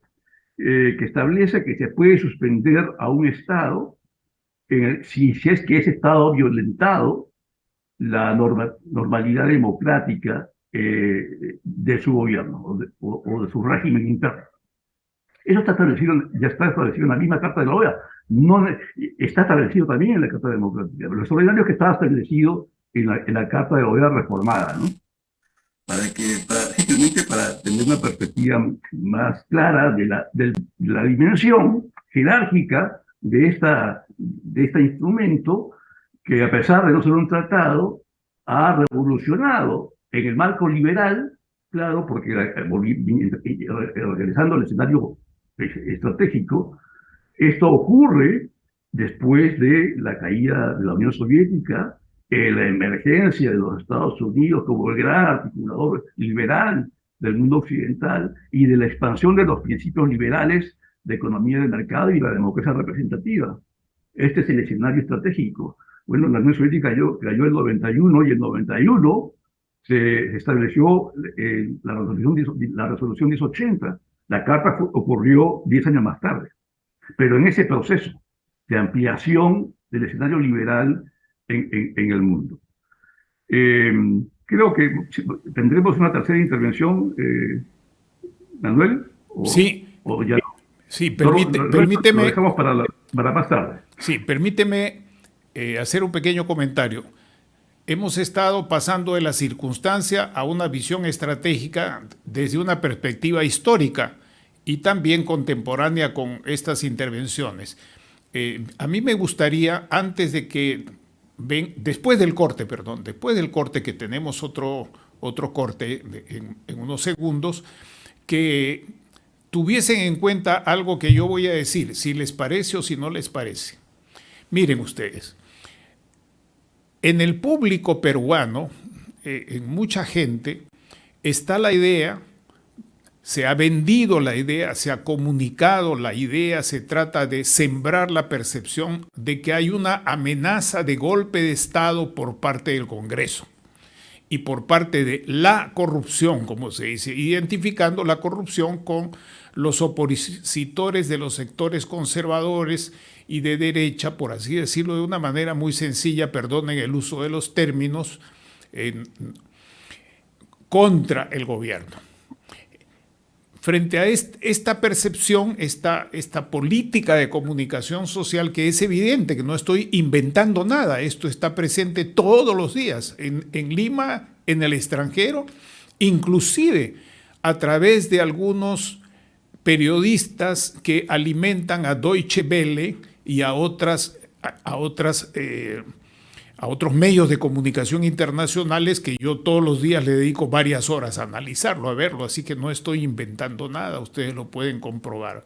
que establece que se puede suspender a un Estado si es que ese Estado ha violentado la normalidad democrática de su gobierno o de su régimen interno. Eso ya está establecido en la misma Carta de la OEA. No, está establecido también en la Carta Democrática, pero lo extraordinario es que está establecido en la Carta de la OEA reformada, ¿no? Simplemente para tener una perspectiva más clara de la dimensión jerárquica de este instrumento, que, a pesar de no ser un tratado, ha revolucionado en el marco liberal, claro, porque organizando el escenario estratégico. Esto ocurre después de la caída de la Unión Soviética, la emergencia de los Estados Unidos como el gran articulador liberal del mundo occidental, y de la expansión de los principios liberales de economía de mercado y la democracia representativa. Este es el escenario estratégico. Bueno, la Unión Soviética cayó en el 91, y en el 91 se estableció la resolución 1080. La Carta ocurrió 10 años más tarde. Pero en ese proceso de ampliación del escenario liberal en el mundo. Creo que tendremos una tercera intervención, Manuel. Sí. O ya. Sí, permíteme. Lo dejamos para más tarde. Sí, permíteme hacer un pequeño comentario. Hemos estado pasando de la circunstancia a una visión estratégica desde una perspectiva histórica y también contemporánea con estas intervenciones. A mí me gustaría, después del corte, que tenemos otro corte en unos segundos, que tuviesen en cuenta algo que yo voy a decir, si les parece o si no les parece. Miren ustedes, en el público peruano, en mucha gente, está la idea, se ha vendido la idea, se ha comunicado la idea, se trata de sembrar la percepción de que hay una amenaza de golpe de Estado por parte del Congreso y por parte de la corrupción, como se dice, identificando la corrupción con los opositores de los sectores conservadores y de derecha, por así decirlo de una manera muy sencilla, perdonen el uso de los términos, contra el gobierno. Frente a esta percepción, esta política de comunicación social, que es evidente que no estoy inventando nada, esto está presente todos los días en Lima, en el extranjero, inclusive a través de algunos periodistas que alimentan a Deutsche Welle y a otros medios de comunicación internacionales que yo todos los días le dedico varias horas a analizarlo, a verlo, así que no estoy inventando nada, ustedes lo pueden comprobar.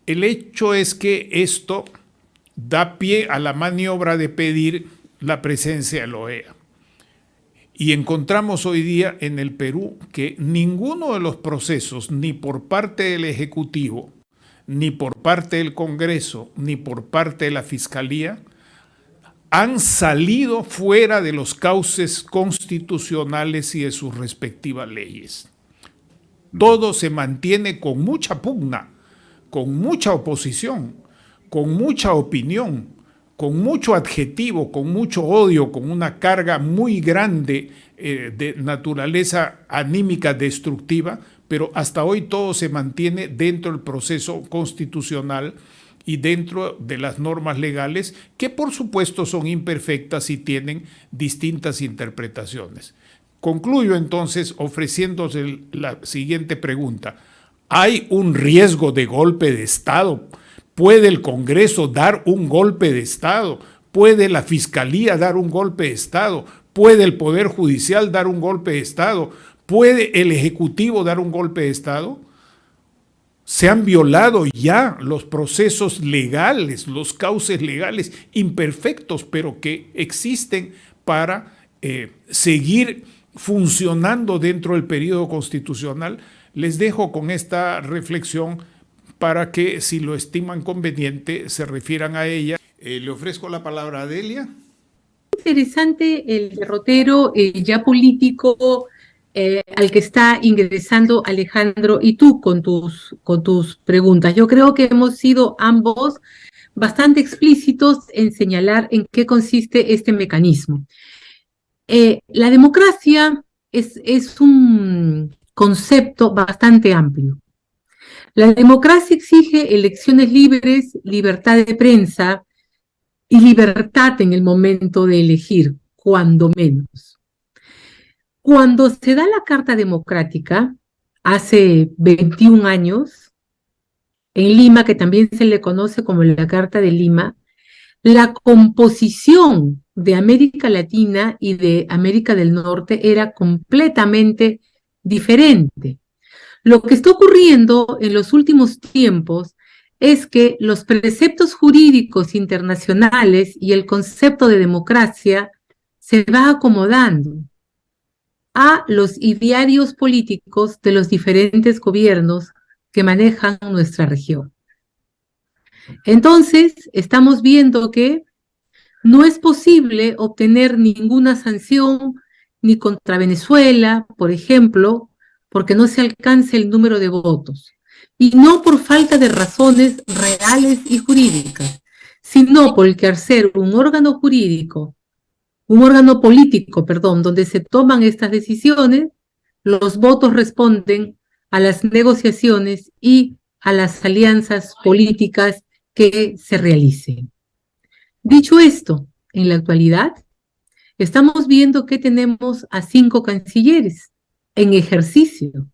El hecho es que esto da pie a la maniobra de pedir la presencia de la OEA. Y encontramos hoy día en el Perú que ninguno de los procesos, ni por parte del Ejecutivo, ni por parte del Congreso, ni por parte de la Fiscalía, han salido fuera de los cauces constitucionales y de sus respectivas leyes. Todo se mantiene con mucha pugna, con mucha oposición, con mucha opinión, con mucho adjetivo, con mucho odio, con una carga muy grande de naturaleza anímica destructiva, pero hasta hoy todo se mantiene dentro del proceso constitucional y dentro de las normas legales, que por supuesto son imperfectas y tienen distintas interpretaciones. Concluyo entonces ofreciéndose la siguiente pregunta. ¿Hay un riesgo de golpe de Estado? ¿Puede el Congreso dar un golpe de Estado? ¿Puede la Fiscalía dar un golpe de Estado? ¿Puede el Poder Judicial dar un golpe de Estado? ¿Puede el Ejecutivo dar un golpe de Estado? Se han violado ya los procesos legales, los cauces legales imperfectos, pero que existen para seguir funcionando dentro del periodo constitucional. Les dejo con esta reflexión para que, si lo estiman conveniente, se refieran a ella. Le ofrezco la palabra a Delia. Interesante el derrotero ya político al que está ingresando Alejandro y tú con tus preguntas. Yo creo que hemos sido ambos bastante explícitos en señalar en qué consiste este mecanismo. La democracia es un concepto bastante amplio. La democracia exige elecciones libres, libertad de prensa y libertad en el momento de elegir, cuando menos. Cuando se da la Carta Democrática, hace 21 años, en Lima, que también se le conoce como la Carta de Lima, la composición de América Latina y de América del Norte era completamente diferente. Lo que está ocurriendo en los últimos tiempos es que los preceptos jurídicos internacionales y el concepto de democracia se va acomodando a los idearios políticos de los diferentes gobiernos que manejan nuestra región. Entonces, estamos viendo que no es posible obtener ninguna sanción ni contra Venezuela, por ejemplo, porque no se alcanza el número de votos, y no por falta de razones reales y jurídicas, sino porque al ser un órgano político, donde se toman estas decisiones, los votos responden a las negociaciones y a las alianzas políticas que se realicen. Dicho esto, en la actualidad, estamos viendo que tenemos a 5 cancilleres en ejercicio,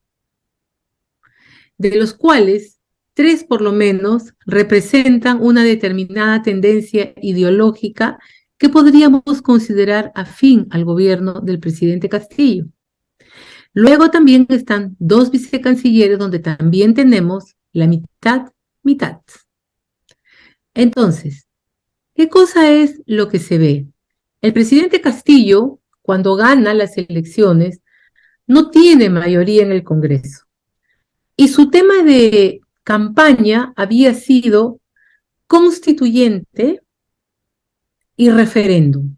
de los cuales 3 por lo menos representan una determinada tendencia ideológica que podríamos considerar afín al gobierno del presidente Castillo. Luego también están 2 vicecancilleres donde también tenemos la mitad, mitad. Entonces, ¿qué cosa es lo que se ve? El presidente Castillo, cuando gana las elecciones, no tiene mayoría en el Congreso. Y su tema de campaña había sido constituyente y referéndum.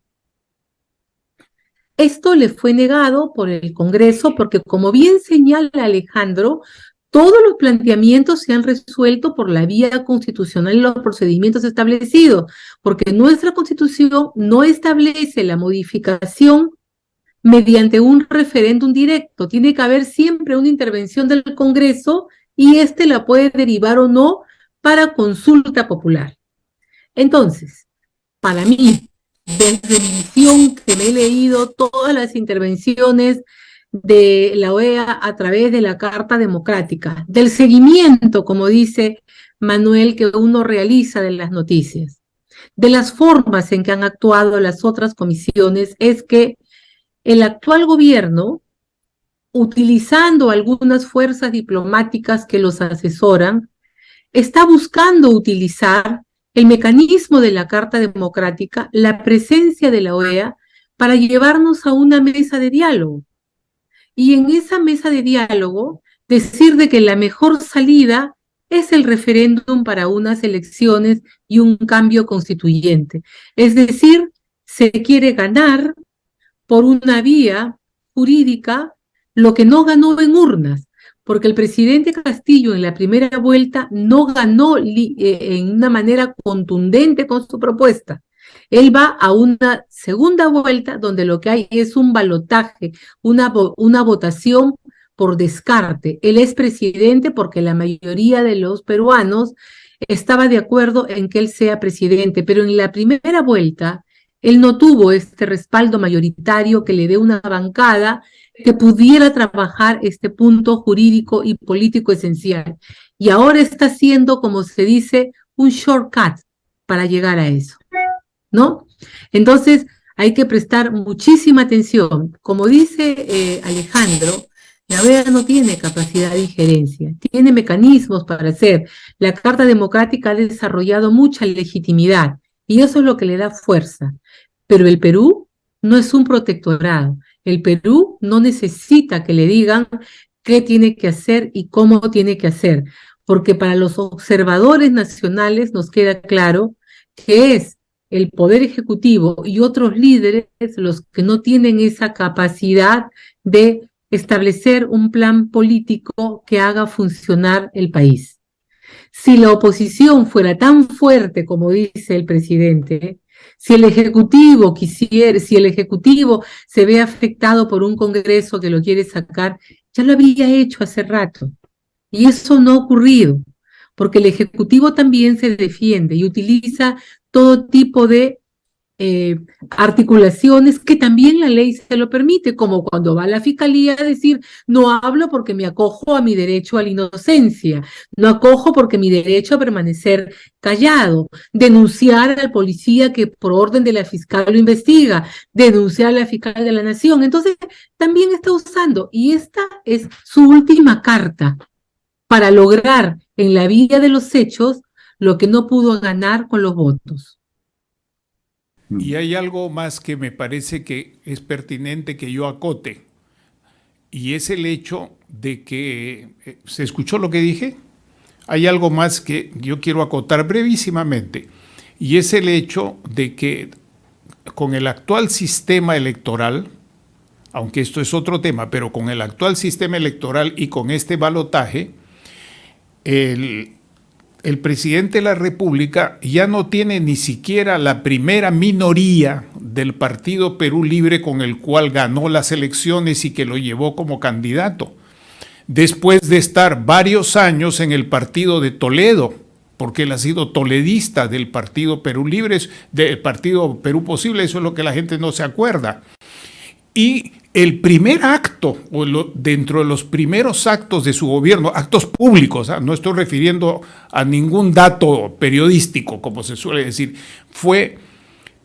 Esto le fue negado por el Congreso porque, como bien señala Alejandro, todos los planteamientos se han resuelto por la vía constitucional y los procedimientos establecidos, porque nuestra Constitución no establece la modificación mediante un referéndum directo. Tiene que haber siempre una intervención del Congreso y éste la puede derivar o no para consulta popular. Entonces, para mí, desde mi visión que me he leído todas las intervenciones de la OEA a través de la Carta Democrática, del seguimiento, como dice Manuel, que uno realiza de las noticias, de las formas en que han actuado las otras comisiones, es que el actual gobierno, utilizando algunas fuerzas diplomáticas que los asesoran, está buscando utilizar el mecanismo de la Carta Democrática, la presencia de la OEA, para llevarnos a una mesa de diálogo. Y en esa mesa de diálogo, decir de que la mejor salida es el referéndum para unas elecciones y un cambio constituyente. Es decir, se quiere ganar por una vía jurídica lo que no ganó en urnas, porque el presidente Castillo en la primera vuelta no ganó en una manera contundente con su propuesta. Él va a una segunda vuelta donde lo que hay es un balotaje, una votación por descarte. Él es presidente porque la mayoría de los peruanos estaba de acuerdo en que él sea presidente, pero en la primera vuelta él no tuvo este respaldo mayoritario que le dé una bancada que pudiera trabajar este punto jurídico y político esencial. Y ahora está haciendo, como se dice, un shortcut para llegar a eso, ¿no? Entonces, hay que prestar muchísima atención. Como dice Alejandro, la OEA no tiene capacidad de injerencia, tiene mecanismos para hacer. La Carta Democrática ha desarrollado mucha legitimidad y eso es lo que le da fuerza. Pero el Perú no es un protectorado. El Perú no necesita que le digan qué tiene que hacer y cómo tiene que hacer, porque para los observadores nacionales nos queda claro que es el Poder Ejecutivo y otros líderes los que no tienen esa capacidad de establecer un plan político que haga funcionar el país. Si la oposición fuera tan fuerte como dice el presidente, si el Ejecutivo se ve afectado por un Congreso que lo quiere sacar, ya lo habría hecho hace rato. Y eso no ha ocurrido, porque el Ejecutivo también se defiende y utiliza todo tipo de articulaciones que también la ley se lo permite, como cuando va a la Fiscalía a decir, no hablo porque me acojo a mi derecho a la inocencia, no acojo porque mi derecho a permanecer callado, denunciar al policía que por orden de la fiscal lo investiga, denunciar a la fiscal de la nación. Entonces, también está usando, y esta es su última carta para lograr en la vía de los hechos lo que no pudo ganar con los votos. Y hay algo más que me parece que es pertinente que yo acote, y es el hecho de que, ¿se escuchó lo que dije? Hay algo más que yo quiero acotar brevísimamente, y es el hecho de que con el actual sistema electoral, aunque esto es otro tema, pero con el actual sistema electoral y con este balotaje, el presidente de la República ya no tiene ni siquiera la primera minoría del Partido Perú Libre con el cual ganó las elecciones y que lo llevó como candidato, después de estar varios años en el partido de Toledo, porque él ha sido toledista del Partido Perú Libre, del Partido Perú Posible, eso es lo que la gente no se acuerda. Y el primer acto, dentro de los primeros actos de su gobierno, actos públicos, no estoy refiriendo a ningún dato periodístico, como se suele decir, fue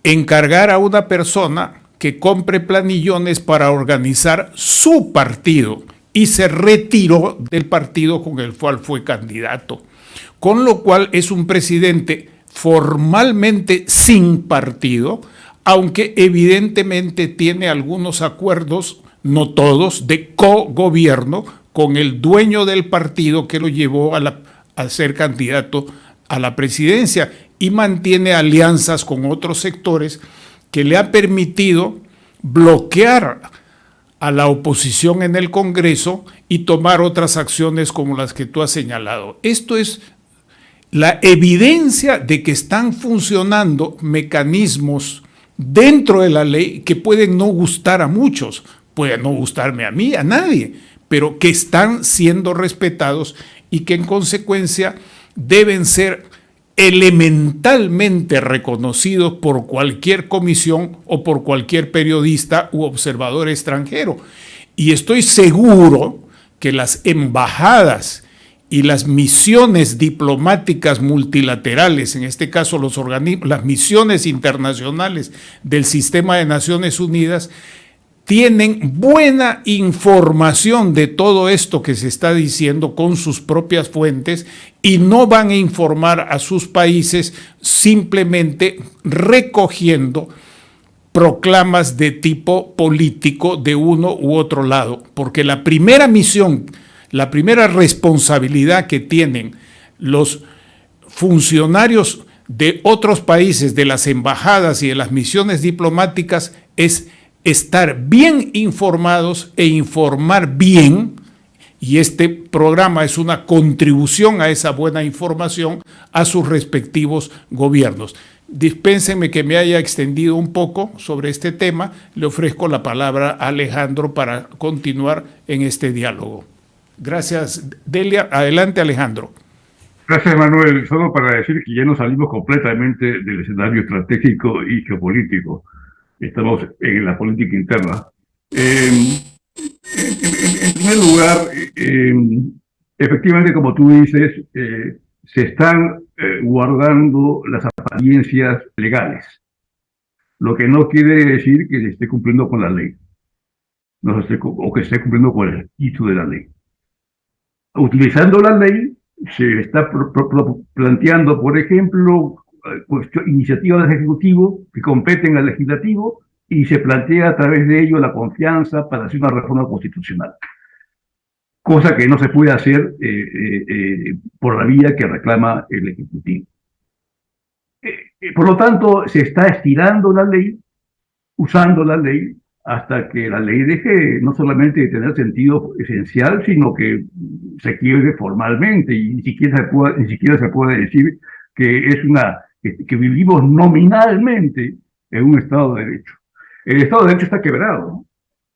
encargar a una persona que compre planillones para organizar su partido y se retiró del partido con el cual fue candidato. Con lo cual es un presidente formalmente sin partido, aunque evidentemente tiene algunos acuerdos, no todos, de cogobierno con el dueño del partido que lo llevó a ser candidato a la presidencia, y mantiene alianzas con otros sectores que le ha permitido bloquear a la oposición en el Congreso y tomar otras acciones como las que tú has señalado. Esto es la evidencia de que están funcionando mecanismos dentro de la ley que pueden no gustar a muchos, pueden no gustarme a mí, a nadie, pero que están siendo respetados y que en consecuencia deben ser elementalmente reconocidos por cualquier comisión o por cualquier periodista u observador extranjero. Y estoy seguro que las embajadas y las misiones diplomáticas multilaterales, en este caso las misiones internacionales del sistema de Naciones Unidas, tienen buena información de todo esto que se está diciendo con sus propias fuentes y no van a informar a sus países simplemente recogiendo proclamas de tipo político de uno u otro lado, porque la primera misión, la primera responsabilidad que tienen los funcionarios de otros países, de las embajadas y de las misiones diplomáticas, es estar bien informados e informar bien, y este programa es una contribución a esa buena información a sus respectivos gobiernos. Dispénsenme que me haya extendido un poco sobre este tema. Le ofrezco la palabra a Alejandro para continuar en este diálogo. Gracias, Delia. Adelante, Alejandro. Gracias, Manuel. Solo para decir que ya nos salimos completamente del escenario estratégico y geopolítico. Estamos en la política interna. En primer lugar, efectivamente, como tú dices, se están guardando las apariencias legales, lo que no quiere decir que se esté cumpliendo con la ley, o que se esté cumpliendo con el espíritu de la ley. Utilizando la ley, se está planteando, por ejemplo, iniciativas del Ejecutivo que competen al Legislativo, y se plantea a través de ello la confianza para hacer una reforma constitucional, cosa que no se puede hacer por la vía que reclama el Ejecutivo. Por lo tanto, se está estirando la ley, usando la ley, hasta que la ley deje no solamente de tener sentido esencial, sino que se quiebre formalmente, y ni siquiera se puede decir que es que vivimos nominalmente en un Estado de Derecho. El Estado de Derecho está quebrado, ¿no?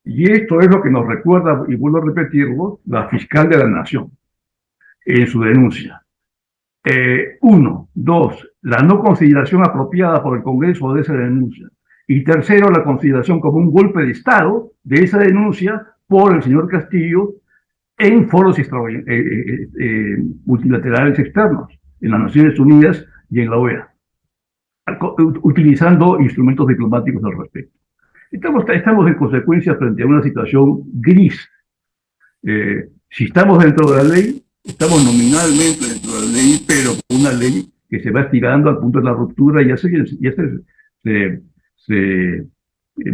Y esto es lo que nos recuerda, y vuelvo a repetirlo, la fiscal de la Nación en su denuncia. Uno, dos, la no consideración apropiada por el Congreso de esa denuncia. Y tercero, la consideración como un golpe de Estado de esa denuncia por el señor Castillo en foros multilaterales externos, en las Naciones Unidas y en la OEA, utilizando instrumentos diplomáticos al respecto. Estamos en consecuencia frente a una situación gris. Si estamos dentro de la ley, estamos nominalmente dentro de la ley, pero una ley que se va estirando al punto de la ruptura, y ya se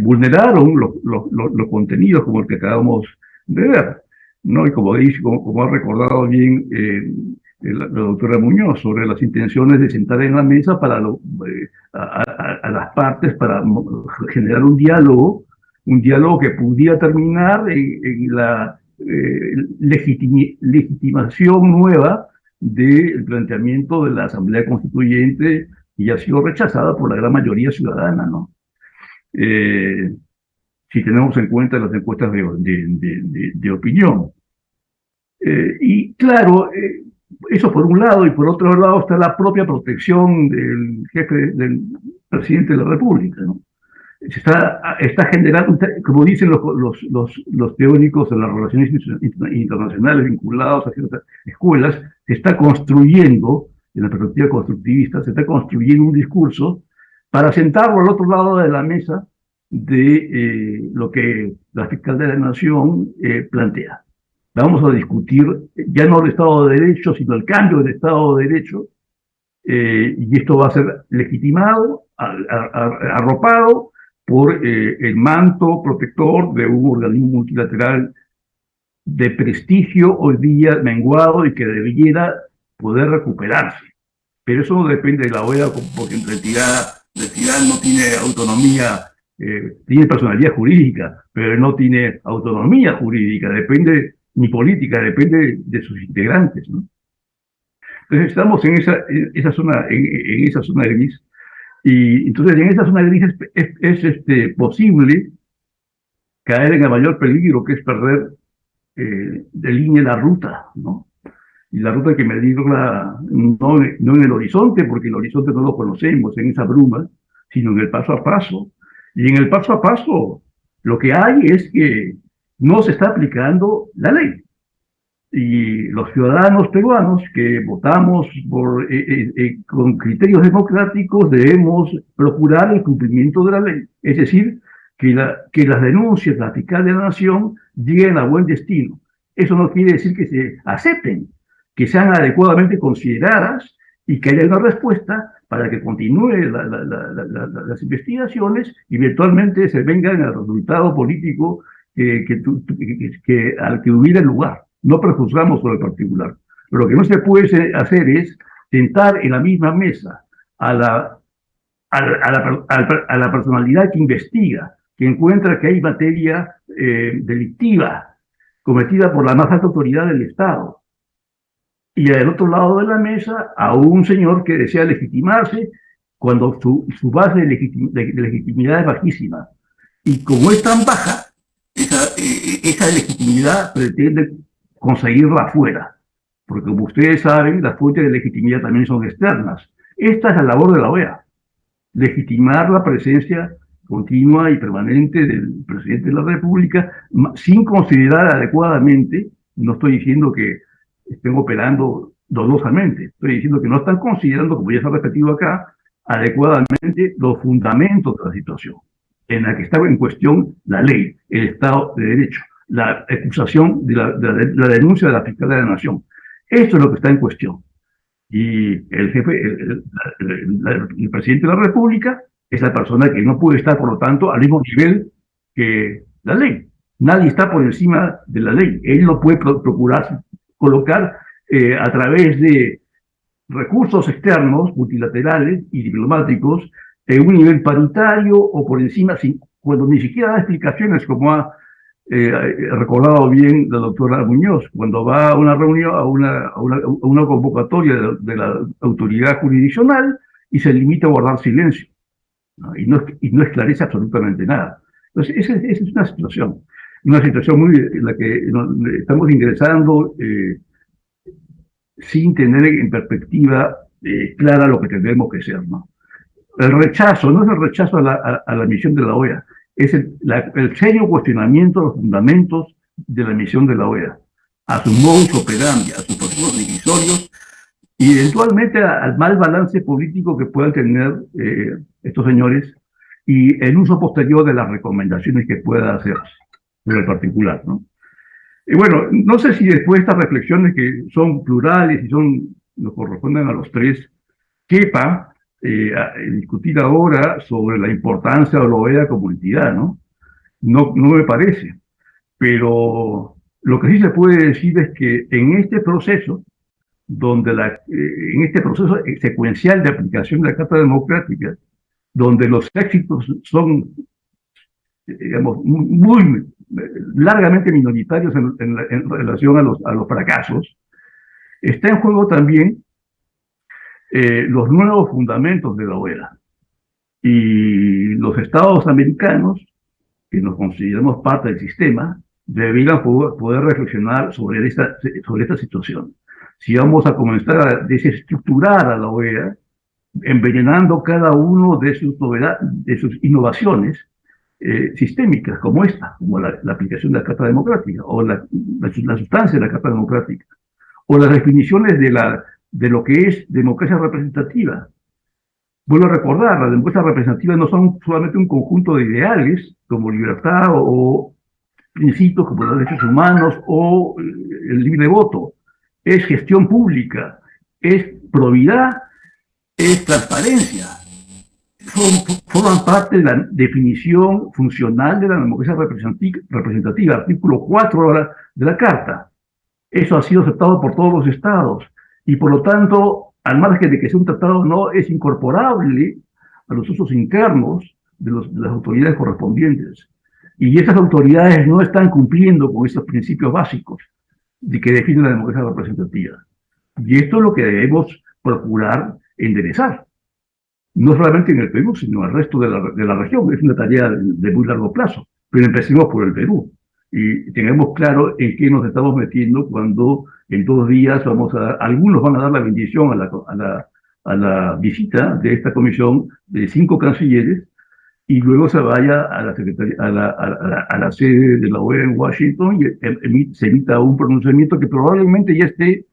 vulneraron los contenidos como el que acabamos de ver, ¿no? Y como ha recordado bien la doctora Muñoz, sobre las intenciones de sentar en la mesa para a las partes para generar un diálogo que pudiera terminar en la legitimación nueva del planteamiento de la Asamblea Constituyente, y ha sido rechazada por la gran mayoría ciudadana, ¿no? Si tenemos en cuenta las encuestas de opinión. Y claro, eso por un lado, y por otro lado está la propia protección del del presidente de la República, ¿no? Está generando, como dicen los teóricos de las relaciones internacionales vinculados a ciertas escuelas, se está construyendo, en la perspectiva constructivista, se está construyendo un discurso para sentarlo al otro lado de la mesa de lo que la fiscal de la Nación plantea. Vamos a discutir ya no el Estado de Derecho, sino el cambio del Estado de Derecho, y esto va a ser legitimado, arropado por el manto protector de un organismo multilateral de prestigio hoy día menguado y que debiera poder recuperarse. Pero eso no depende de la OEA, porque en realidad no tiene autonomía, tiene personalidad jurídica, pero no tiene autonomía jurídica, depende ni política, depende de sus integrantes, ¿no? Entonces estamos en esa zona gris, y entonces en esa zona gris es posible caer en el mayor peligro, que es perder de línea la ruta, ¿no? Y la ruta hay que medirla no en el horizonte, porque el horizonte no lo conocemos, en esa bruma, sino en el paso a paso. Y en el paso a paso, lo que hay es que no se está aplicando la ley. Y los ciudadanos peruanos que votamos con criterios democráticos debemos procurar el cumplimiento de la ley. Es decir, que las denuncias de la fiscal de la Nación lleguen a buen destino. Eso no quiere decir que se acepten, que sean adecuadamente consideradas y que haya una respuesta para que continúen las investigaciones y eventualmente se vengan al resultado político al que hubiera lugar. No prejuzgamos sobre el particular. Pero lo que no se puede hacer es sentar en la misma mesa a la personalidad que investiga, que encuentra que hay materia delictiva cometida por la más alta autoridad del Estado, y al otro lado de la mesa a un señor que desea legitimarse cuando su base de legitimidad es bajísima. Y como es tan baja, esa legitimidad pretende conseguirla afuera, porque como ustedes saben, las fuentes de legitimidad también son externas. Esta es la labor de la OEA, legitimar la presencia continua y permanente del presidente de la República, sin considerar adecuadamente, no estoy diciendo que estén operando dolosamente, estoy diciendo que no están considerando, como ya se ha repetido acá, adecuadamente los fundamentos de la situación en la que estaba en cuestión la ley, el Estado de Derecho, la acusación de la denuncia de la fiscal de la Nación. Esto es lo que está en cuestión. Y el jefe, el presidente de la República, es la persona que no puede estar, por lo tanto, al mismo nivel que la ley. Nadie está por encima de la ley. Él no puede procurar colocar a través de recursos externos, multilaterales y diplomáticos, en un nivel paritario o por encima, cuando ni siquiera da explicaciones, como ha recordado bien la doctora Muñoz, cuando va a una reunión, a una convocatoria de la autoridad jurisdiccional y se limita a guardar silencio, ¿no? Y no esclarece absolutamente nada. Entonces, esa es una situación en la que estamos ingresando sin tener en perspectiva clara lo que tendremos que ser, ¿no? El rechazo no es el rechazo a la misión de la OEA, es el serio cuestionamiento de los fundamentos de la misión de la OEA, a su modus operandi, a sus procesos divisorios y eventualmente al mal balance político que puedan tener estos señores y el uso posterior de las recomendaciones que pueda hacer sobre el particular, ¿no? Y bueno, no sé si después de estas reflexiones que son plurales y nos corresponden a los tres, quepa discutir ahora sobre la importancia de la OEA como entidad, ¿no? No me parece. Pero lo que sí se puede decir es que en este proceso, en este proceso secuencial de aplicación de la Carta Democrática, donde los éxitos son, digamos, muy largamente minoritarios en relación a los fracasos, está en juego también los nuevos fundamentos de la OEA. Y los estados americanos, que nos consideramos parte del sistema, deberían poder reflexionar sobre esta situación. Si vamos a comenzar a desestructurar a la OEA, envenenando cada uno de sus innovaciones sistémicas, como esta, como la aplicación de la Carta Democrática, o la sustancia de la Carta Democrática, o las definiciones de lo que es democracia representativa, Vuelvo a recordar, las democracias representativas no son solamente un conjunto de ideales como libertad o principios como los derechos humanos o el libre voto. Es gestión pública, es probidad, es transparencia. Forman parte de la definición funcional de la democracia representativa, artículo 4 de la Carta. Eso ha sido aceptado por todos los estados y por lo tanto, al margen de que sea un tratado o no, es incorporable a los usos internos de las autoridades correspondientes. Y esas autoridades no están cumpliendo con esos principios básicos de que definen la democracia representativa. Y esto es lo que debemos procurar enderezar. No solamente en el Perú, sino en el resto de la región. Es una tarea de muy largo plazo. Pero empecemos por el Perú. Y tengamos claro en qué nos estamos metiendo cuando en 2 días algunos van a dar la bendición a la visita de esta comisión de 5 cancilleres y luego se vaya a la sede de la OEA en Washington y se emita un pronunciamiento que probablemente ya esté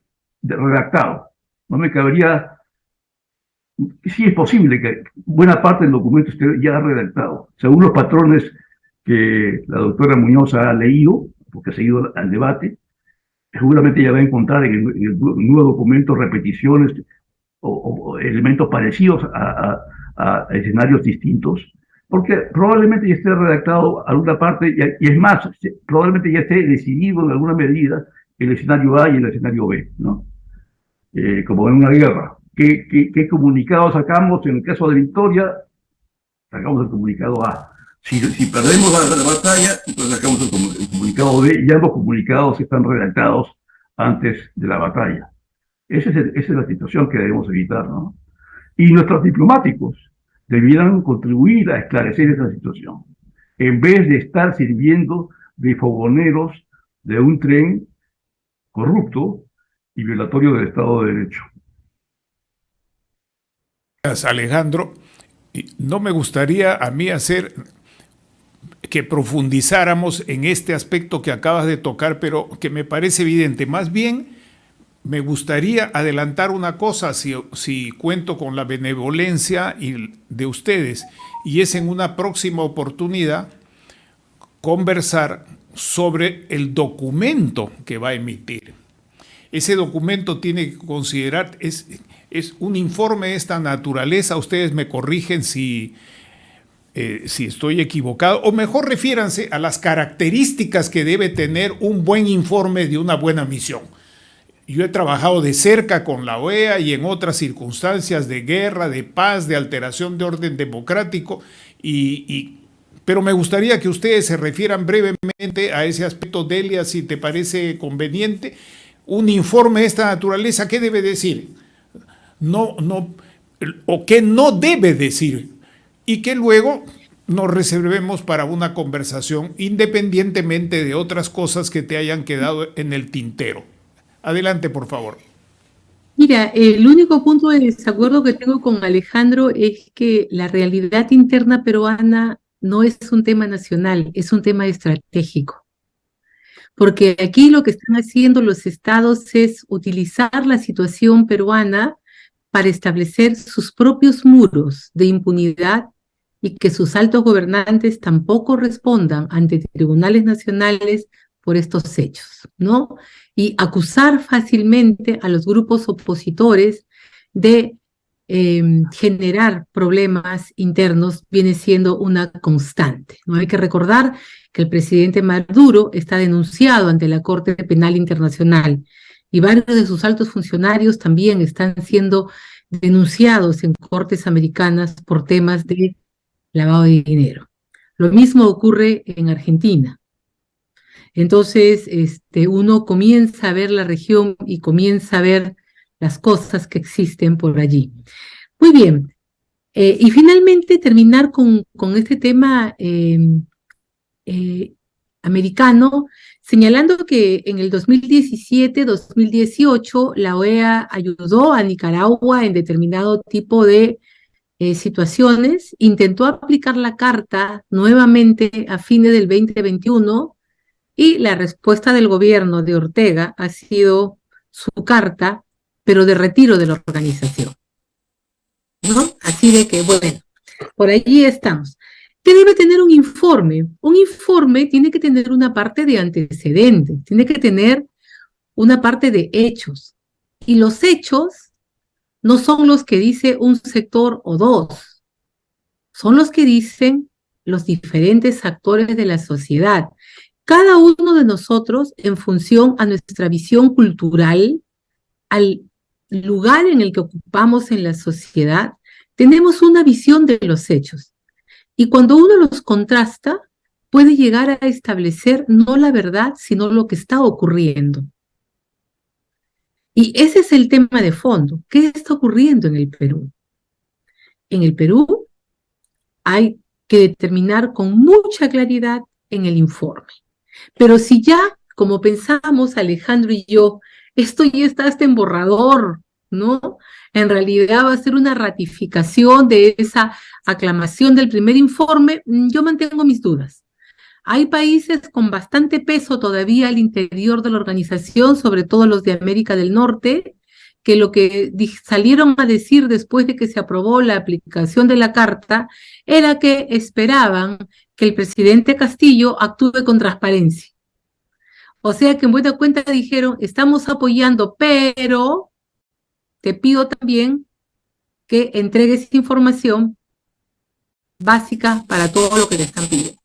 redactado. No me cabería. Sí es posible que buena parte del documento esté ya redactado, según los patrones que la doctora Muñoz ha leído, porque ha seguido al debate. Seguramente ya va a encontrar en el nuevo documento repeticiones o elementos parecidos a escenarios distintos, porque probablemente ya esté redactado alguna parte, y es más, probablemente ya esté decidido en alguna medida el escenario A y el escenario B, ¿no? Como en una guerra. ¿Qué comunicado sacamos? En el caso de Victoria, sacamos el comunicado A. Si perdemos la batalla, entonces sacamos el comunicado B, y ambos comunicados están redactados antes de la batalla. Esa es la situación que debemos evitar, ¿no? Y nuestros diplomáticos debieran contribuir a esclarecer esa situación, en vez de estar sirviendo de fogoneros de un tren corrupto y violatorio del Estado de Derecho. Gracias, Alejandro. No me gustaría a mí que profundizáramos en este aspecto que acabas de tocar, pero que me parece evidente. Más bien, me gustaría adelantar una cosa, si cuento con la benevolencia de ustedes, y es en una próxima oportunidad conversar sobre el documento que va a emitir. Ese documento tiene que considerar, es un informe de esta naturaleza. Ustedes me corrigen si estoy equivocado, o mejor refiéranse a las características que debe tener un buen informe de una buena misión. Yo he trabajado de cerca con la OEA y en otras circunstancias de guerra, de paz, de alteración de orden democrático, pero me gustaría que ustedes se refieran brevemente a ese aspecto. Delia, si te parece conveniente. Un informe de esta naturaleza, ¿qué debe decir? O qué no debe decir, y que luego nos reservemos para una conversación independientemente de otras cosas que te hayan quedado en el tintero. Adelante, por favor. Mira, el único punto de desacuerdo que tengo con Alejandro es que la realidad interna peruana no es un tema nacional, es un tema estratégico. Porque aquí lo que están haciendo los estados es utilizar la situación peruana para establecer sus propios muros de impunidad y que sus altos gobernantes tampoco respondan ante tribunales nacionales por estos hechos, ¿no? Y acusar fácilmente a los grupos opositores de generar problemas internos viene siendo una constante, ¿no? Hay que recordar que el presidente Maduro está denunciado ante la Corte Penal Internacional y varios de sus altos funcionarios también están siendo denunciados en cortes americanas por temas de lavado de dinero. Lo mismo ocurre en Argentina. Entonces, uno comienza a ver la región y comienza a ver las cosas que existen por allí. Muy bien. Y finalmente terminar con este tema americano, señalando que en el 2017-2018 la OEA ayudó a Nicaragua en determinado tipo de situaciones, intentó aplicar la carta nuevamente a fines del 2021 y la respuesta del gobierno de Ortega ha sido su carta, pero de retiro de la organización. ¿no? Así de que, bueno, por allí estamos. ¿Qué debe tener un informe? Un informe tiene que tener una parte de antecedentes, tiene que tener una parte de hechos. Y los hechos no son los que dice un sector o dos, son los que dicen los diferentes actores de la sociedad. Cada uno de nosotros, en función a nuestra visión cultural, al lugar en el que ocupamos en la sociedad, tenemos una visión de los hechos. Y cuando uno los contrasta, puede llegar a establecer no la verdad, sino lo que está ocurriendo. Y ese es el tema de fondo. ¿Qué está ocurriendo en el Perú? En el Perú hay que determinar con mucha claridad en el informe. Pero si ya, como pensamos Alejandro y yo, esto ya está hasta en borrador, ¿no? En realidad va a ser una ratificación de esa aclamación del primer informe, yo mantengo mis dudas. Hay países con bastante peso todavía al interior de la organización, sobre todo los de América del Norte, que lo que salieron a decir después de que se aprobó la aplicación de la Carta era que esperaban que el presidente Castillo actúe con transparencia. O sea que en buena cuenta dijeron, estamos apoyando, pero te pido también que entregues información básica para todo lo que le están pidiendo.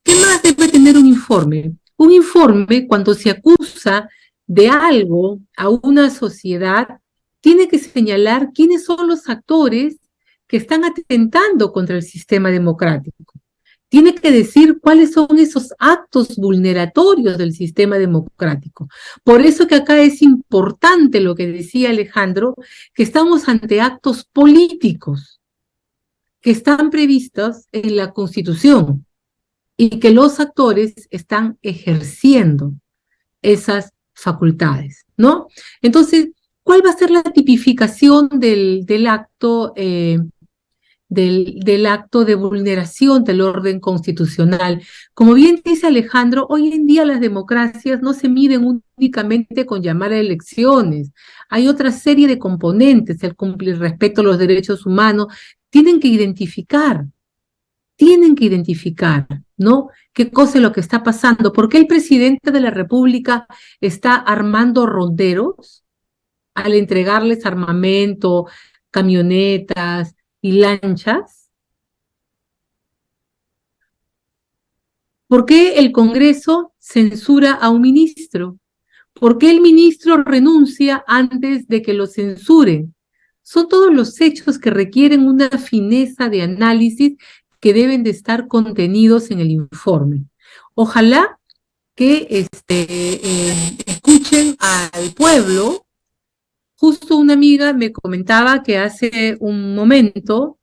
¿Qué más debe tener un informe? Un informe, cuando se acusa de algo a una sociedad, tiene que señalar quiénes son los actores que están atentando contra el sistema democrático. Tiene que decir cuáles son esos actos vulneratorios del sistema democrático. Por eso que acá es importante lo que decía Alejandro, que estamos ante actos políticos que están previstos en la Constitución y que los actores están ejerciendo esas facultades, ¿no? Entonces, ¿cuál va a ser la tipificación del acto de vulneración del orden constitucional? Como bien dice Alejandro, hoy en día las democracias no se miden únicamente con llamar a elecciones. Hay otra serie de componentes, el cumplir respeto a los derechos humanos. Tienen que identificar, ¿no? ¿Qué cosa es lo que está pasando? ¿Por qué el presidente de la República está armando ronderos al entregarles armamento, camionetas y lanchas? ¿Por qué el Congreso censura a un ministro? ¿Por qué el ministro renuncia antes de que lo censuren? Son todos los hechos que requieren una fineza de análisis que deben de estar contenidos en el informe. Ojalá que escuchen al pueblo. Justo una amiga me comentaba que hace un momento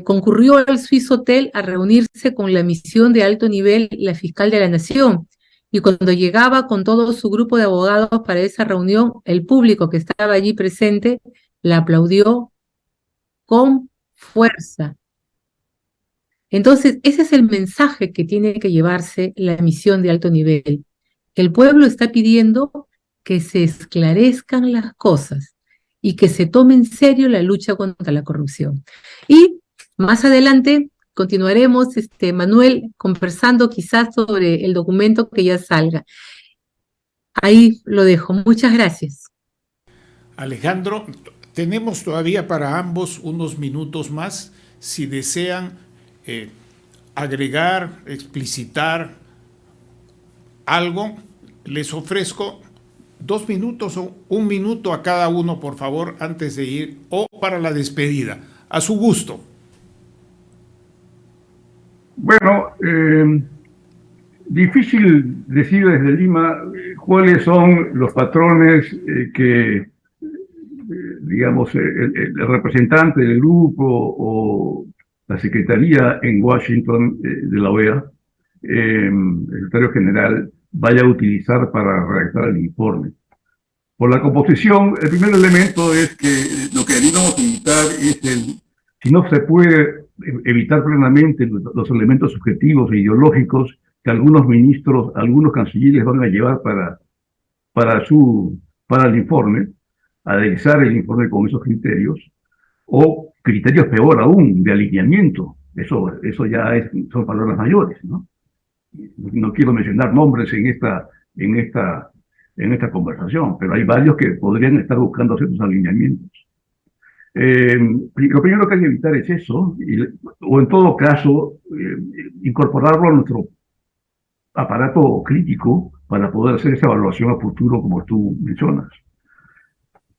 concurrió al Swiss Hotel a reunirse con la misión de alto nivel, la fiscal de la Nación, y cuando llegaba con todo su grupo de abogados para esa reunión, el público que estaba allí presente la aplaudió con fuerza. Entonces, ese es el mensaje que tiene que llevarse la misión de alto nivel. El pueblo está pidiendo que se esclarezcan las cosas y que se tome en serio la lucha contra la corrupción. Y más adelante continuaremos, Manuel, conversando quizás sobre el documento que ya salga. Ahí lo dejo. Muchas gracias. Alejandro, tenemos todavía para ambos unos minutos más. Si desean agregar, explicitar algo, les ofrezco 2 minutos o 1 minuto a cada uno, por favor, antes de ir, o para la despedida, a su gusto. Bueno, difícil decir desde Lima cuáles son los patrones que, digamos, el representante del grupo o la Secretaría en Washington de la OEA, el secretario general, vaya a utilizar para redactar el informe. Por la composición, el primer elemento es que lo que deberíamos evitar es si no se puede evitar plenamente los elementos subjetivos e ideológicos que algunos ministros, algunos cancilleres van a llevar para el informe, aderezar el informe con esos criterios, o criterios peor aún, de alineamiento. Eso ya son palabras mayores, ¿no? No quiero mencionar nombres en esta conversación, pero hay varios que podrían estar buscando ciertos alineamientos. Lo primero que hay que evitar es eso, o en todo caso, incorporarlo a nuestro aparato crítico para poder hacer esa evaluación a futuro como tú mencionas.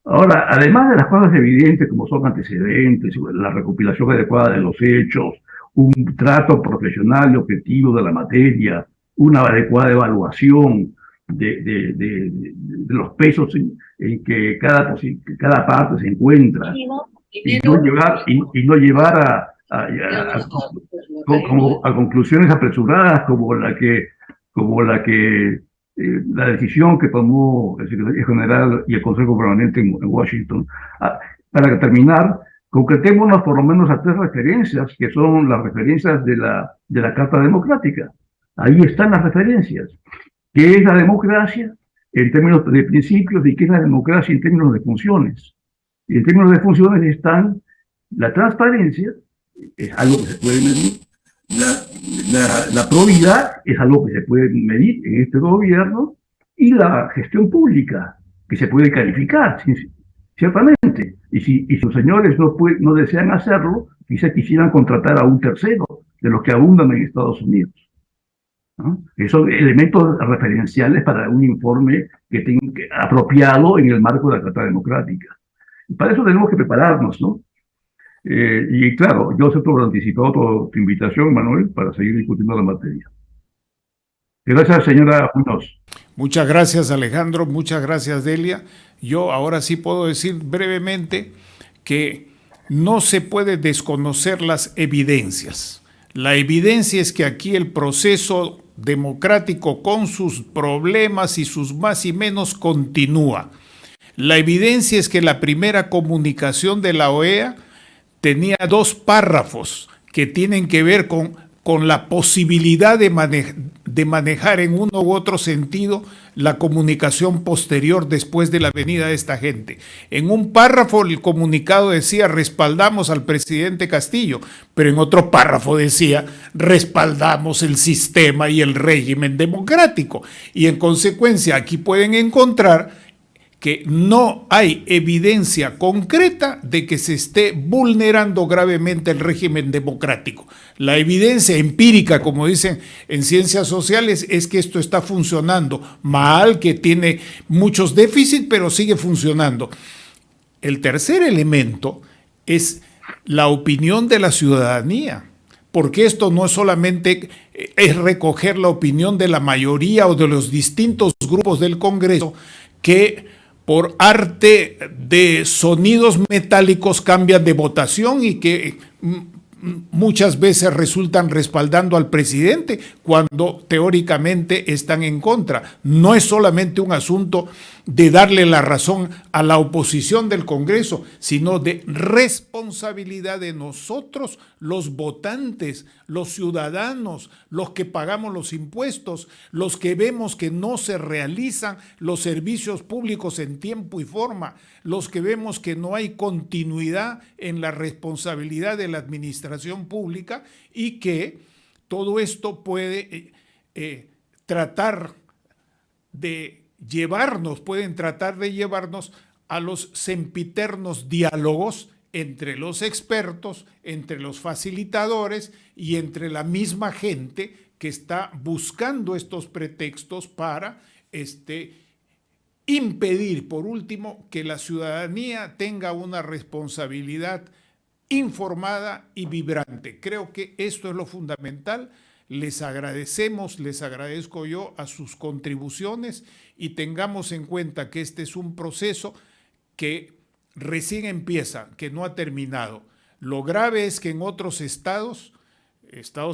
Ahora, además de las cosas evidentes como son antecedentes, la recopilación adecuada de los hechos, un trato profesional y objetivo de la materia, una adecuada evaluación de los pesos en que cada parte se encuentra, y no llevar a conclusiones apresuradas como la decisión que tomó el secretario general y el Consejo Permanente en Washington. Para terminar, concretémonos por lo menos a 3 referencias, que son las referencias de la Carta Democrática. Ahí están las referencias. ¿Qué es la democracia en términos de principios y qué es la democracia en términos de funciones? Y en términos de funciones están la transparencia, es algo que se puede medir, la probidad es algo que se puede medir en este gobierno, y la gestión pública, que se puede calificar, ciertamente. Y si los señores no desean hacerlo, quizá quisieran contratar a un tercero, de los que abundan en Estados Unidos, ¿no? Son elementos referenciales para un informe que tenga apropiado en el marco de la Carta Democrática. Y para eso tenemos que prepararnos, ¿no? Y claro, yo acepto por anticipado tu invitación, Manuel, para seguir discutiendo la materia. Gracias, señora Muñoz. Muchas gracias, Alejandro. Muchas gracias, Delia. Yo ahora sí puedo decir brevemente que no se puede desconocer las evidencias. La evidencia es que aquí el proceso democrático, con sus problemas y sus más y menos, continúa. La evidencia es que la primera comunicación de la OEA tenía 2 párrafos que tienen que ver con la posibilidad de manejar en uno u otro sentido la comunicación posterior después de la venida de esta gente. En un párrafo el comunicado decía: respaldamos al presidente Castillo, pero en otro párrafo decía: respaldamos el sistema y el régimen democrático. Y en consecuencia aquí pueden encontrar que no hay evidencia concreta de que se esté vulnerando gravemente el régimen democrático. La evidencia empírica, como dicen en ciencias sociales, es que esto está funcionando mal, que tiene muchos déficits, pero sigue funcionando. El tercer elemento es la opinión de la ciudadanía, porque esto no es solamente es recoger la opinión de la mayoría o de los distintos grupos del Congreso que por arte de sonidos metálicos cambian de votación y que muchas veces resultan respaldando al presidente cuando teóricamente están en contra. No es solamente un asunto de darle la razón a la oposición del Congreso, sino de responsabilidad de nosotros, los votantes, los ciudadanos, los que pagamos los impuestos, los que vemos que no se realizan los servicios públicos en tiempo y forma, los que vemos que no hay continuidad en la responsabilidad de la administración pública, y que todo esto puede pueden tratar de llevarnos a los sempiternos diálogos entre los expertos, entre los facilitadores y entre la misma gente que está buscando estos pretextos para impedir, por último, que la ciudadanía tenga una responsabilidad informada y vibrante. Creo que esto es lo fundamental. Les agradezco yo a sus contribuciones, y tengamos en cuenta que este es un proceso que recién empieza, que no ha terminado. Lo grave es que en otros estados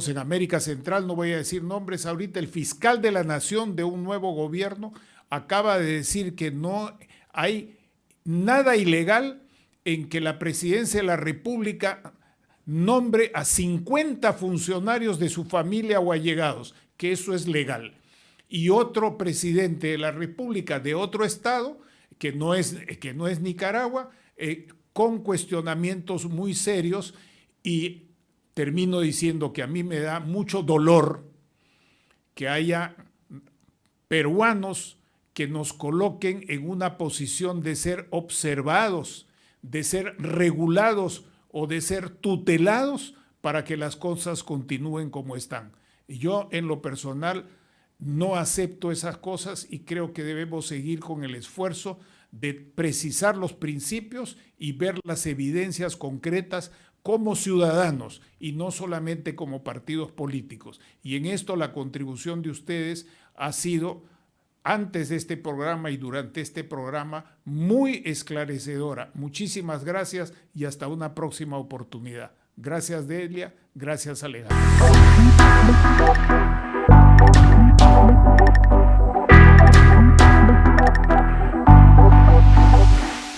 en América Central, no voy a decir nombres ahorita, el fiscal de la nación de un nuevo gobierno acaba de decir que no hay nada ilegal en que la presidencia de la República nombre a 50 funcionarios de su familia o allegados, que eso es legal. Y otro presidente de la República de otro estado, que no es Nicaragua, con cuestionamientos muy serios, y termino diciendo que a mí me da mucho dolor que haya peruanos que nos coloquen en una posición de ser observados, de ser regulados o de ser tutelados para que las cosas continúen como están. Yo, en lo personal, no acepto esas cosas y creo que debemos seguir con el esfuerzo de precisar los principios y ver las evidencias concretas como ciudadanos y no solamente como partidos políticos. Y en esto la contribución de ustedes ha sido, antes de este programa y durante este programa, muy esclarecedora. Muchísimas gracias y hasta una próxima oportunidad. Gracias, Delia. Gracias, Alejandro.